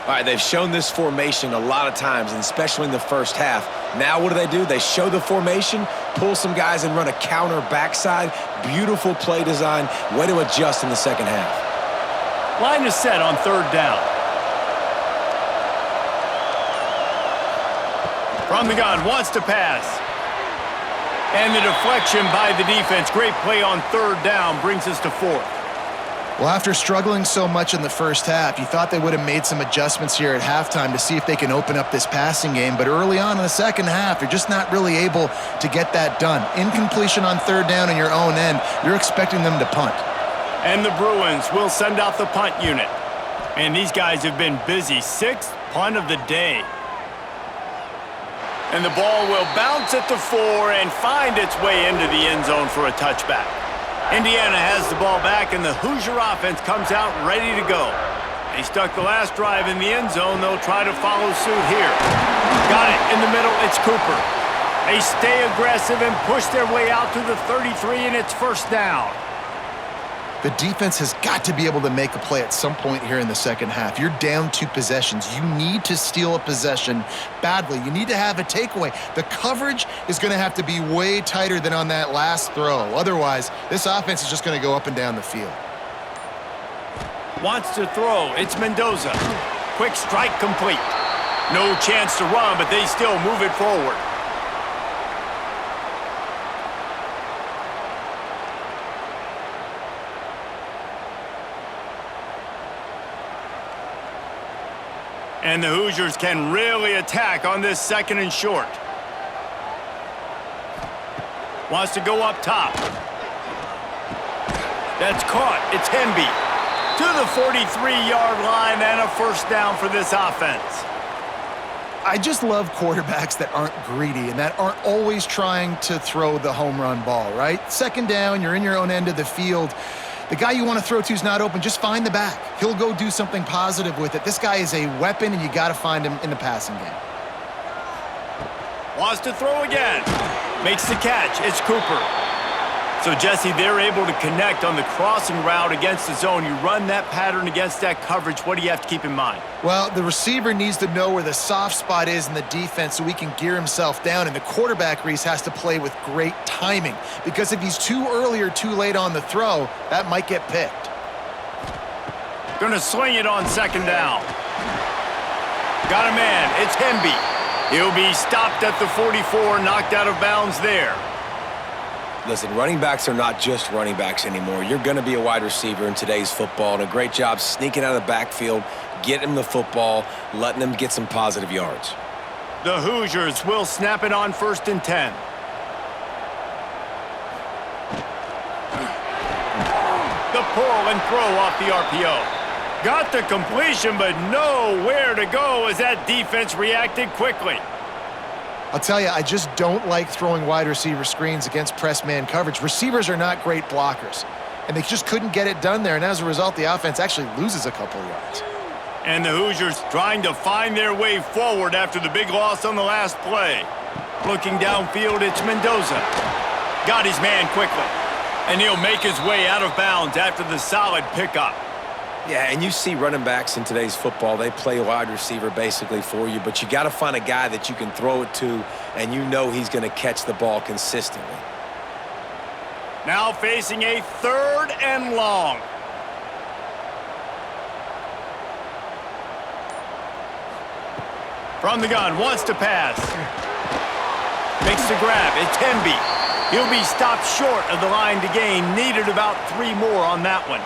All right, they've shown this formation a lot of times, and especially in the 1st half. Now what do? They show the formation, pull some guys and run a counter backside. Beautiful play design. Way to adjust in the 2nd half. Line is set on 3rd down. From the gun, wants to pass. And the deflection by the defense. Great play on 3rd down brings us to 4th. Well, after struggling so much in the 1st half, you thought they would have made some adjustments here at halftime to see if they can open up this passing game. But early on in the 2nd half, they're just not really able to get that done. Incompletion on 3rd down in your own end, you're expecting them to punt. And the Bruins will send out the punt unit. And these guys have been busy. 6th punt of the day. And the ball will bounce at the 4 and find its way into the end zone for a touchback. Indiana has the ball back, and the Hoosier offense comes out ready to go. They stuck the last drive in the end zone. They'll try to follow suit here. Got it in the middle. It's Cooper. They stay aggressive and push their way out to the 33, and it's first down. The defense has got to be able to make a play at some point here in the second half. You're down 2 possessions. You need to steal a possession badly. You need to have a takeaway. The coverage is going to have to be way tighter than on that last throw. Otherwise, this offense is just going to go up and down the field. Wants to throw. It's Mendoza. Quick strike complete. No chance to run, but they still move it forward. And the Hoosiers can really attack on this 2nd and short. Wants to go up top. That's caught. It's Hemby. To the 43-yard line and a first down for this offense. I just love quarterbacks that aren't greedy and that aren't always trying to throw the home run ball, right? 2nd down, you're in your own end of the field. The guy you want to throw to is not open. Just find the back. He'll go do something positive with it. This guy is a weapon, and you got to find him in the passing game. Wants to throw again. Makes the catch. It's Cooper. So, Jesse, they're able to connect on the crossing route against the zone. You run that pattern against that coverage. What do you have to keep in mind? Well, the receiver needs to know where the soft spot is in the defense so he can gear himself down, and the quarterback, Reese, has to play with great timing because if he's too early or too late on the throw, that might get picked. Gonna swing it on 2nd down. Got a man. It's Hemby. He'll be stopped at the 44, knocked out of bounds there. Listen, running backs are not just running backs anymore. You're going to be a wide receiver in today's football, and a great job sneaking out of the backfield, getting him the football, letting them get some positive yards. The Hoosiers will snap it on 1st and 10. The pull and throw off the RPO. Got the completion, but nowhere to go as that defense reacted quickly. I'll tell you, I just don't like throwing wide receiver screens against press man coverage. Receivers are not great blockers, and they just couldn't get it done there, and as a result, the offense actually loses a couple yards. And the Hoosiers trying to find their way forward after the big loss on the last play. Looking downfield, it's Mendoza. Got his man quickly, and he'll make his way out of bounds after the solid pickup. Yeah, and you see running backs in today's football, they play wide receiver basically for you, but you got to find a guy that you can throw it to, and you know he's going to catch the ball consistently. Now facing a 3rd and long. From the gun, wants to pass. Makes the grab, it's Hemby. He'll be stopped short of the line to gain. Needed about 3 more on that one.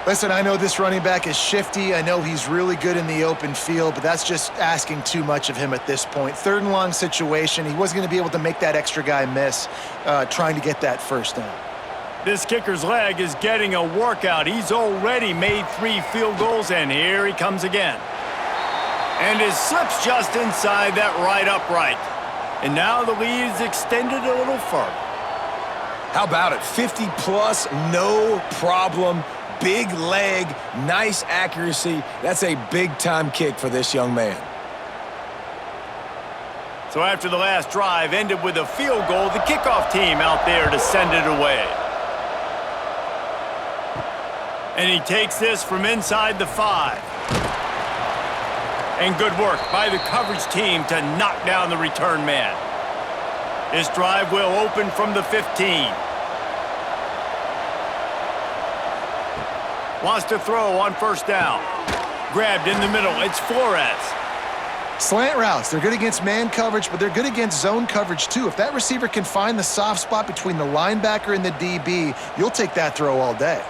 Listen, I know this running back is shifty. I know he's really good in the open field, but that's just asking too much of him at this point. 3rd and long situation. He wasn't going to be able to make that extra guy miss trying to get that first down. This kicker's leg is getting a workout. He's already made 3 field goals, and here he comes again. And his slips just inside that right upright. And now the lead is extended a little further. How about it? 50-plus, no problem. Big leg, nice accuracy. That's a big-time kick for this young man. So after the last drive ended with a field goal, the kickoff team out there to send it away. And he takes this from inside the 5. And good work by the coverage team to knock down the return man. This drive will open from the 15. Wants to throw on 1st down. Grabbed in the middle. It's Flores. Slant routes, they're good against man coverage, but they're good against zone coverage too. If that receiver can find the soft spot between the linebacker and the DB, you'll take that throw all day.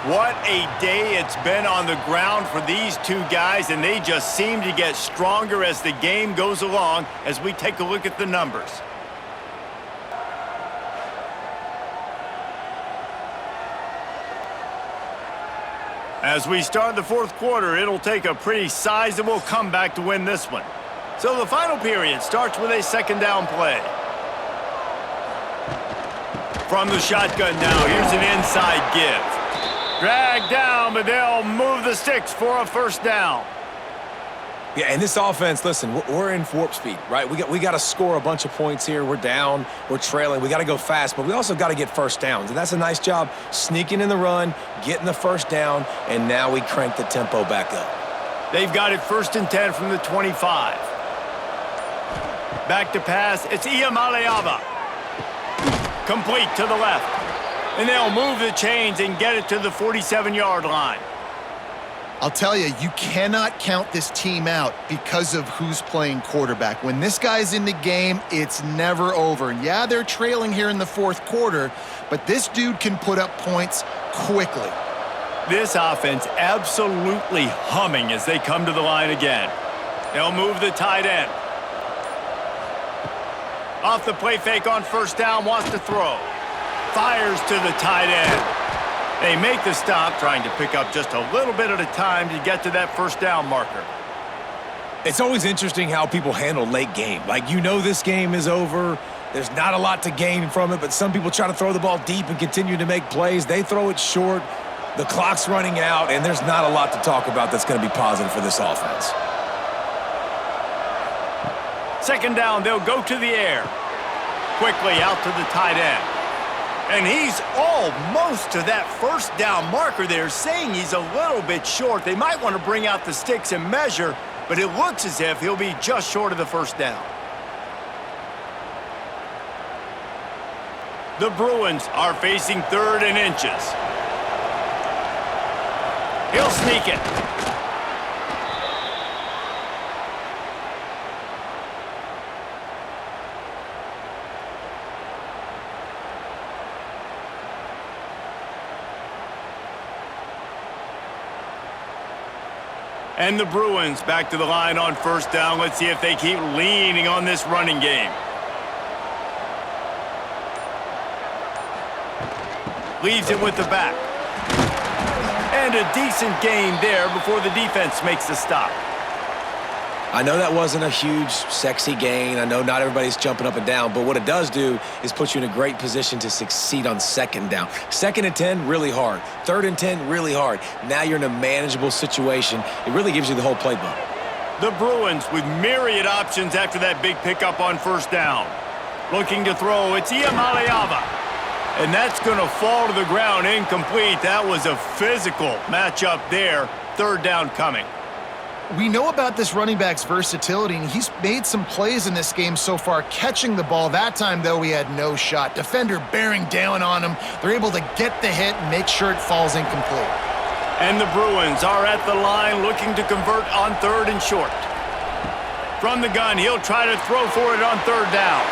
What a day it's been on the ground for these two guys, and they just seem to get stronger as the game goes along as we take a look at the numbers. As we start the fourth quarter, it'll take a pretty sizable comeback to win this one. So the final period starts with a second down play. From the shotgun now, here's an inside give. Dragged down, but they'll move the sticks for a first down. Yeah, and this offense, listen, we're in warp speed, right? We got to score a bunch of points here. We're down, we're trailing. We got to go fast, but we also got to get first downs. And that's a nice job sneaking in the run, getting the first down, and now we crank the tempo back up. They've got it 1st and 10 from the 25. Back to pass, it's Iamaleava. Complete to the left. And they'll move the chains and get it to the 47-yard line. I'll tell you, you cannot count this team out because of who's playing quarterback. When this guy's in the game, it's never over. And yeah, they're trailing here in the fourth quarter, but this dude can put up points quickly. This offense absolutely humming as they come to the line again. They'll move the tight end. Off the play fake on first down, wants to throw. Fires to the tight end. They make the stop, trying to pick up just a little bit at a time to get to that first down marker. It's always interesting how people handle late game. Like, you know this game is over. There's not a lot to gain from it, but some people try to throw the ball deep and continue to make plays. They throw it short. The clock's running out, and there's not a lot to talk about that's going to be positive for this offense. Second down, they'll go to the air. Quickly out to the tight end. And he's almost to that first down marker. They're saying he's a little bit short. They might want to bring out the sticks and measure, but it looks as if he'll be just short of the first down. The Bruins are facing 3rd and inches. He'll sneak it. And the Bruins back to the line on first down. Let's see if they keep leaning on this running game. Leaves it with the back. And a decent gain there before the defense makes the stop. I know that wasn't a huge, sexy gain. I know not everybody's jumping up and down, but what it does do is put you in a great position to succeed on second down. 2nd and 10, really hard. 3rd and 10, really hard. Now you're in a manageable situation. It really gives you the whole playbook. The Bruins with myriad options after that big pickup on first down. Looking to throw, it's Iamaleava. And that's going to fall to the ground incomplete. That was a physical matchup there. 3rd down coming. We know about this running back's versatility, and he's made some plays in this game so far, catching the ball. That time, though, he had no shot. Defender bearing down on him. They're able to get the hit and make sure it falls incomplete. And the Bruins are at the line looking to convert on 3rd and short. From the gun, he'll try to throw for it on 3rd down.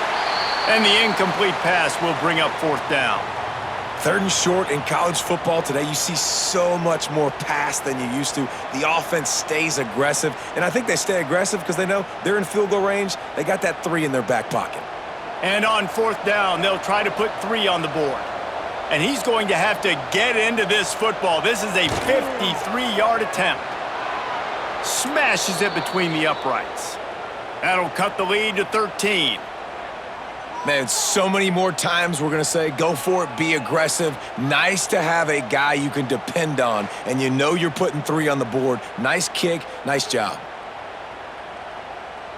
And the incomplete pass will bring up 4th down. 3rd and short in college football today, you see so much more pass than you used to. The offense stays aggressive, and I think they stay aggressive because they know they're in field goal range. They got that 3 in their back pocket. And on 4th down, they'll try to put 3 on the board. And he's going to have to get into this football. This is a 53-yard attempt. Smashes it between the uprights. That'll cut the lead to 13. Man, so many more times we're going to say, go for it, be aggressive. Nice to have a guy you can depend on, and you know you're putting 3 on the board. Nice kick, nice job.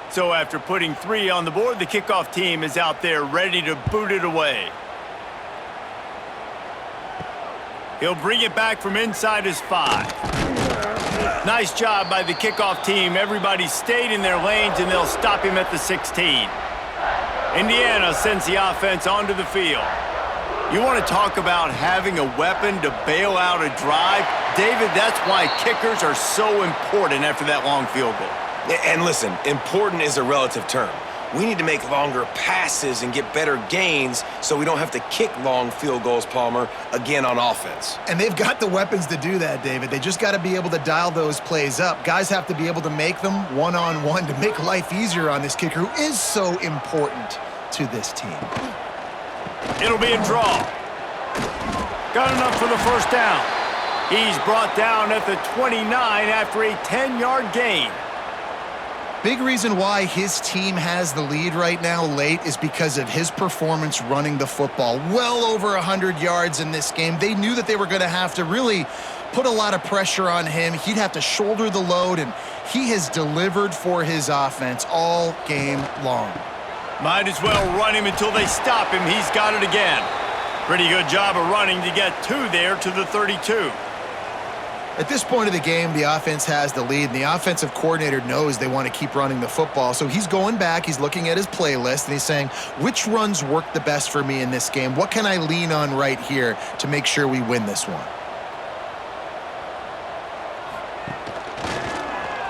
So after putting 3 on the board, the kickoff team is out there ready to boot it away. He'll bring it back from inside his 5. Nice job by the kickoff team. Everybody stayed in their lanes, and they'll stop him at the 16. Indiana sends the offense onto the field. You want to talk about having a weapon to bail out a drive? David, that's why kickers are so important after that long field goal. And listen, important is a relative term. We need to make longer passes and get better gains so we don't have to kick long field goals, Palmer, again on offense. And they've got the weapons to do that, David. They just got to be able to dial those plays up. Guys have to be able to make them one-on-one to make life easier on this kicker who is so important to this team. It'll be a draw. Got enough for the first down. He's brought down at the 29 after a 10-yard gain. Big reason why his team has the lead right now late is because of his performance running the football. Well over 100 yards in this game. They knew that they were going to have to really put a lot of pressure on him. He'd have to shoulder the load, and he has delivered for his offense all game long. Might as well run him until they stop him. He's got it again. Pretty good job of running to get there to the 32. At this point of the game, the offense has the lead, and the offensive coordinator knows they want to keep running the football. So he's going back, he's looking at his playlist, and he's saying, which runs work the best for me in this game? What can I lean on right here to make sure we win this one?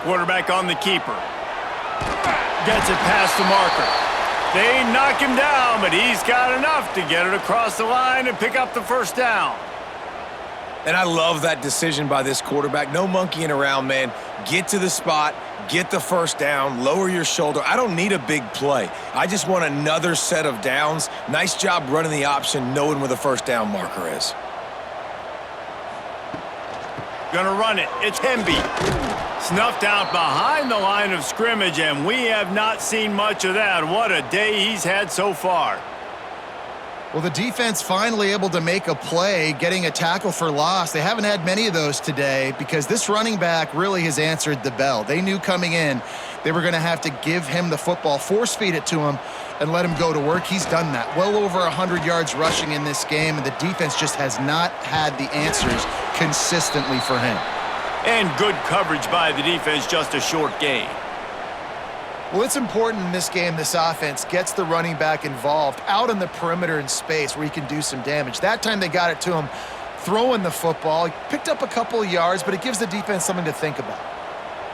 Quarterback on the keeper. Gets it past the marker. They knock him down, but he's got enough to get it across the line and pick up the first down. And I love that decision by this quarterback. No monkeying around, man. Get to the spot, get the first down, lower your shoulder. I don't need a big play. I just want another set of downs. Nice job running the option, knowing where the first down marker is. Gonna run it. It's Hemby. Snuffed out behind the line of scrimmage, and we have not seen much of that. What a day he's had so far. Well, the defense finally able to make a play, getting a tackle for loss. They haven't had many of those today because this running back really has answered the bell. They knew coming in they were going to have to give him the football, force-feed it to him, and let him go to work. He's done that. Well over 100 yards rushing in this game, and the defense just has not had the answers consistently for him. And good coverage by the defense, just a short gain. Well, it's important in this game this offense gets the running back involved out on the perimeter in space where he can do some damage. That time they got it to him throwing the football. He picked up a couple of yards, but it gives the defense something to think about.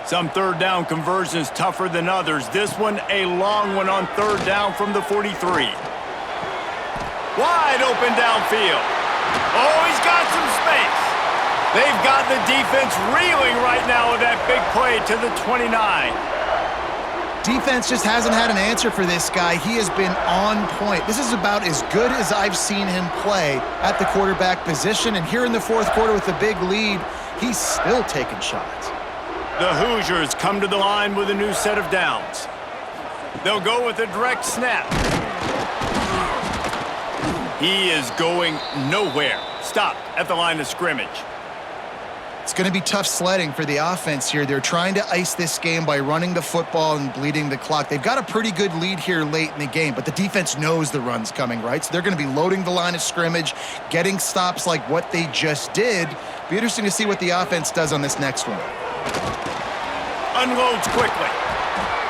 Some third down conversions tougher than others. This one a long one on third down from the 43. Wide open downfield. Oh, he's got some space. They've got the defense reeling right now with that big play to the 29. Defense just hasn't had an answer for this guy. He has been on point. This is about as good as I've seen him play at the quarterback position. And here in the fourth quarter with a big lead, he's still taking shots. The Hoosiers come to the line with a new set of downs. They'll go with a direct snap. He is going nowhere. Stopped at the line of scrimmage. It's going to be tough sledding for the offense here. They're trying to ice this game by running the football and bleeding the clock. They've got a pretty good lead here late in the game, but the defense knows the run's coming, right? So they're going to be loading the line of scrimmage, getting stops like what they just did. Be interesting to see what the offense does on this next one. Unloads quickly.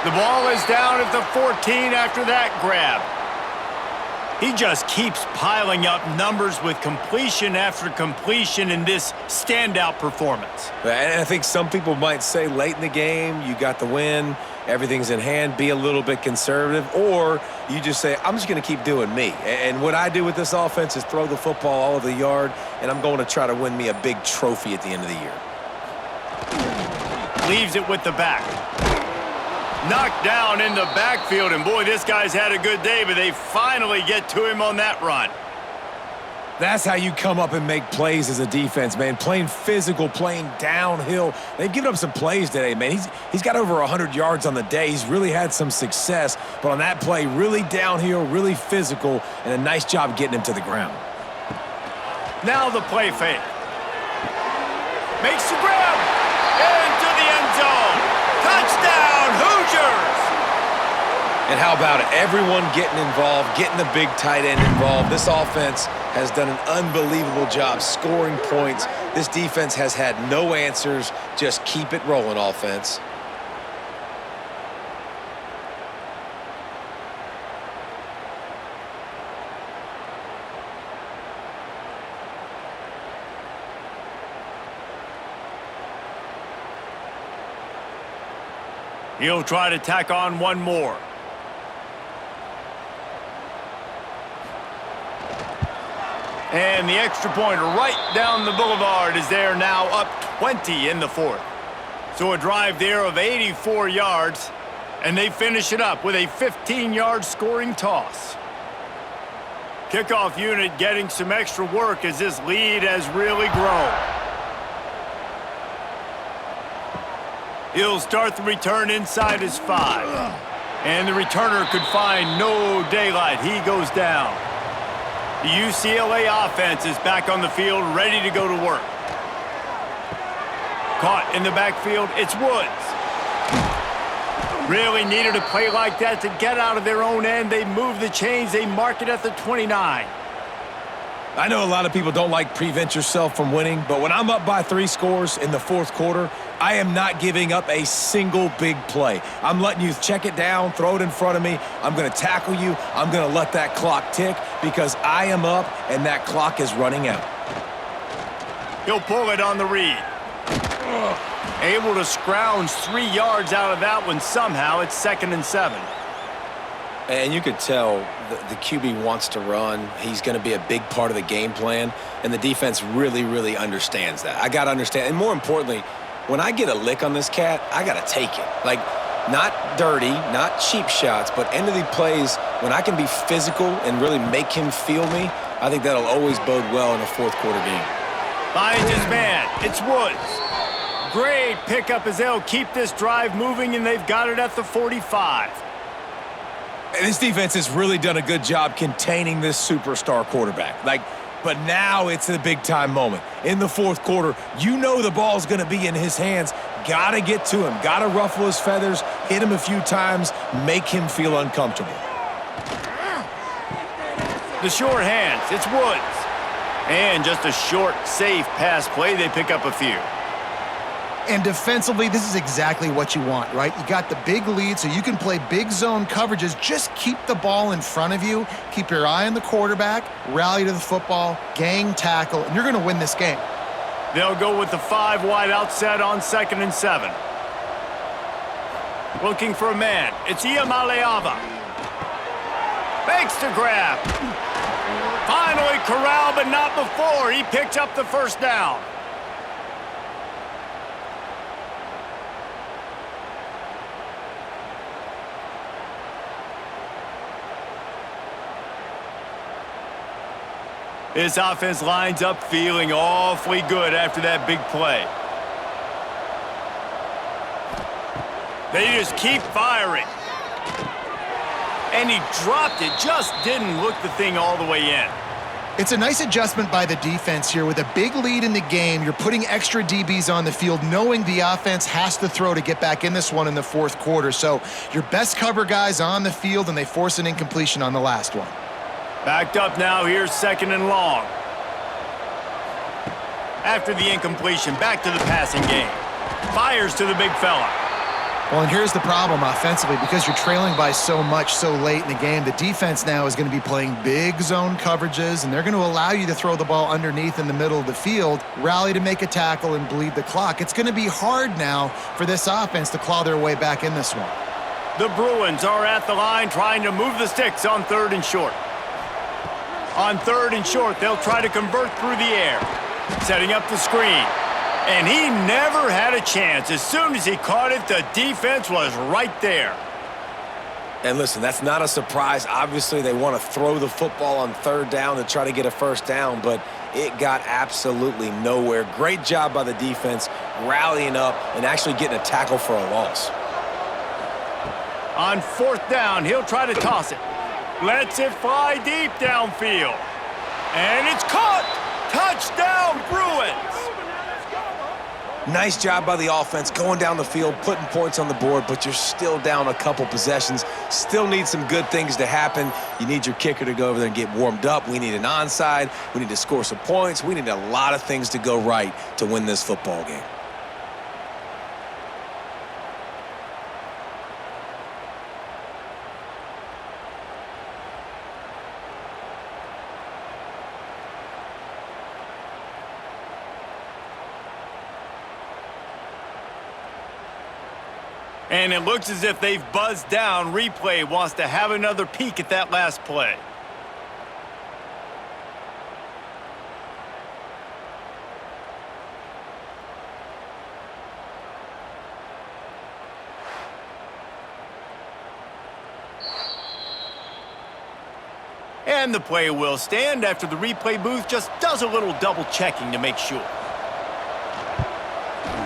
The ball is down at the 14 after that grab. He just keeps piling up numbers with completion after completion in this standout performance. And I think some people might say late in the game, you got the win, everything's in hand, be a little bit conservative, or you just say, I'm just going to keep doing me. And what I do with this offense is throw the football all over the yard, and I'm going to try to win me a big trophy at the end of the year. Leaves it with the back. Knocked down in the backfield, and boy, this guy's had a good day, but they finally get to him on that run. That's how you come up and make plays as a defense, man. Playing physical, playing downhill. They've given up some plays today, man. He's got over 100 yards on the day. He's really had some success, but on that play, really downhill, really physical, and a nice job getting him to the ground. Now the play fake. Makes the grab. Into the end zone. Touchdown, Hoosiers! And how about it? Everyone getting involved, getting the big tight end involved. This offense has done an unbelievable job scoring points. This defense has had no answers. Just keep it rolling, offense. He'll try to tack on one more. And the extra point right down the boulevard is there now, up 20 in the fourth. So a drive there of 84 yards, and they finish it up with a 15-yard scoring toss. Kickoff unit getting some extra work as this lead has really grown. He'll start the return inside his 5. And the returner could find no daylight. He goes down. The UCLA offense is back on the field, ready to go to work. Caught in the backfield, it's Woods. Really needed a play like that to get out of their own end. They move the chains, they mark it at the 29. I know a lot of people don't like prevent yourself from winning, but when I'm up by 3 scores in the fourth quarter, I am not giving up a single big play. I'm letting you check it down, throw it in front of me. I'm going to tackle you. I'm going to let that clock tick because I am up and that clock is running out. He'll pull it on the read. Able to scrounge 3 yards out of that one somehow. It's 2nd and 7. And you could tell the QB wants to run. He's going to be a big part of the game plan, and the defense really, really understands that. I got to understand, and more importantly, when I get a lick on this cat, I got to take it. Like, not dirty, not cheap shots, but end of the plays, when I can be physical and really make him feel me, I think that'll always bode well in a fourth quarter game. Finds his man. It's Woods. Great pickup as they'll keep this drive moving, and they've got it at the 45. And this defense has really done a good job containing this superstar quarterback. But now it's a big-time moment. In the fourth quarter, you know the ball's going to be in his hands. Got to get to him. Got to ruffle his feathers, hit him a few times, make him feel uncomfortable. The short hands. It's Woods. And just a short, safe pass play. They pick up a few. And defensively, this is exactly what you want, right? You got the big lead, so you can play big zone coverages. Just keep the ball in front of you. Keep your eye on the quarterback. Rally to the football. Gang tackle. And you're going to win this game. They'll go with the 5 wide outset on 2nd and 7. Looking for a man. It's Iamaleava. Fakes to grab. Finally corralled, but not before. He picks up the first down. This offense lines up feeling awfully good after that big play. They just keep firing. And he dropped it, just didn't look the thing all the way in. It's a nice adjustment by the defense here. With a big lead in the game, you're putting extra DBs on the field, knowing the offense has to throw to get back in this one in the fourth quarter. So your best cover guys on the field, and they force an incompletion on the last one. Backed up now, here's 2nd and long. After the incompletion, back to the passing game. Fires to the big fella. Well, and here's the problem offensively. Because you're trailing by so much so late in the game, the defense now is going to be playing big zone coverages, and they're going to allow you to throw the ball underneath in the middle of the field, rally to make a tackle, and bleed the clock. It's going to be hard now for this offense to claw their way back in this one. The Bruins are at the line trying to move the sticks on 3rd and short. On 3rd and short, they'll try to convert through the air. Setting up the screen. And he never had a chance. As soon as he caught it, the defense was right there. And listen, that's not a surprise. Obviously, they want to throw the football on 3rd down to try to get a first down, but it got absolutely nowhere. Great job by the defense, rallying up and actually getting a tackle for a loss. On 4th down, he'll try to toss it. Lets it fly deep downfield. And it's caught! Touchdown, Bruins! Nice job by the offense going down the field, putting points on the board, but you're still down a couple possessions. Still need some good things to happen. You need your kicker to go over there and get warmed up. We need an onside. We need to score some points. We need a lot of things to go right to win this football game. And it looks as if they've buzzed down. Replay wants to have another peek at that last play. And the play will stand after the replay booth just does a little double checking to make sure.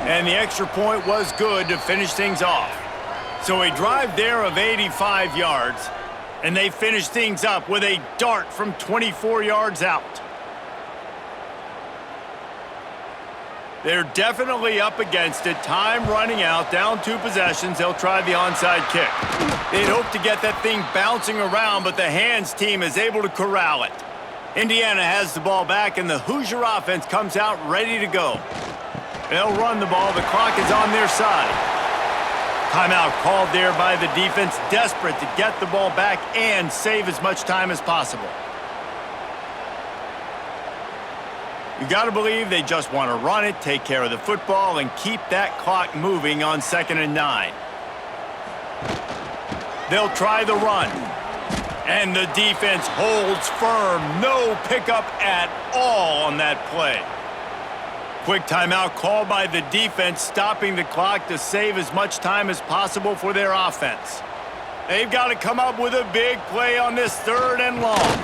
And the extra point was good to finish things off. So a drive there of 85 yards, and they finish things up with a dart from 24 yards out. They're definitely up against it. Time running out, down 2 possessions. They'll try the onside kick. They'd hope to get that thing bouncing around, but the hands team is able to corral it. Indiana has the ball back, and the Hoosier offense comes out ready to go. They'll run the ball. The clock is on their side. Timeout called there by the defense, desperate to get the ball back and save as much time as possible. You got to believe they just want to run it, take care of the football, and keep that clock moving on 2nd and 9. They'll try the run. And the defense holds firm. No pickup at all on that play. Quick timeout called by the defense, stopping the clock to save as much time as possible for their offense. They've got to come up with a big play on this 3rd and long.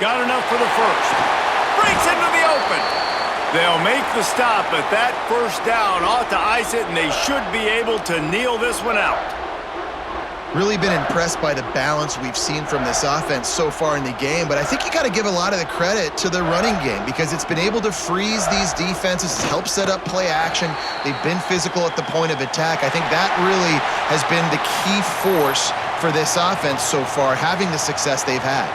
Got enough for the first. Breaks into the open. They'll make the stop, but that first down ought to ice it, and they should be able to kneel this one out. Really been impressed by the balance we've seen from this offense so far in the game, but I think you got to give a lot of the credit to the running game because it's been able to freeze these defenses, help set up play action. They've been physical at the point of attack. I think that really has been the key force for this offense so far, having the success they've had.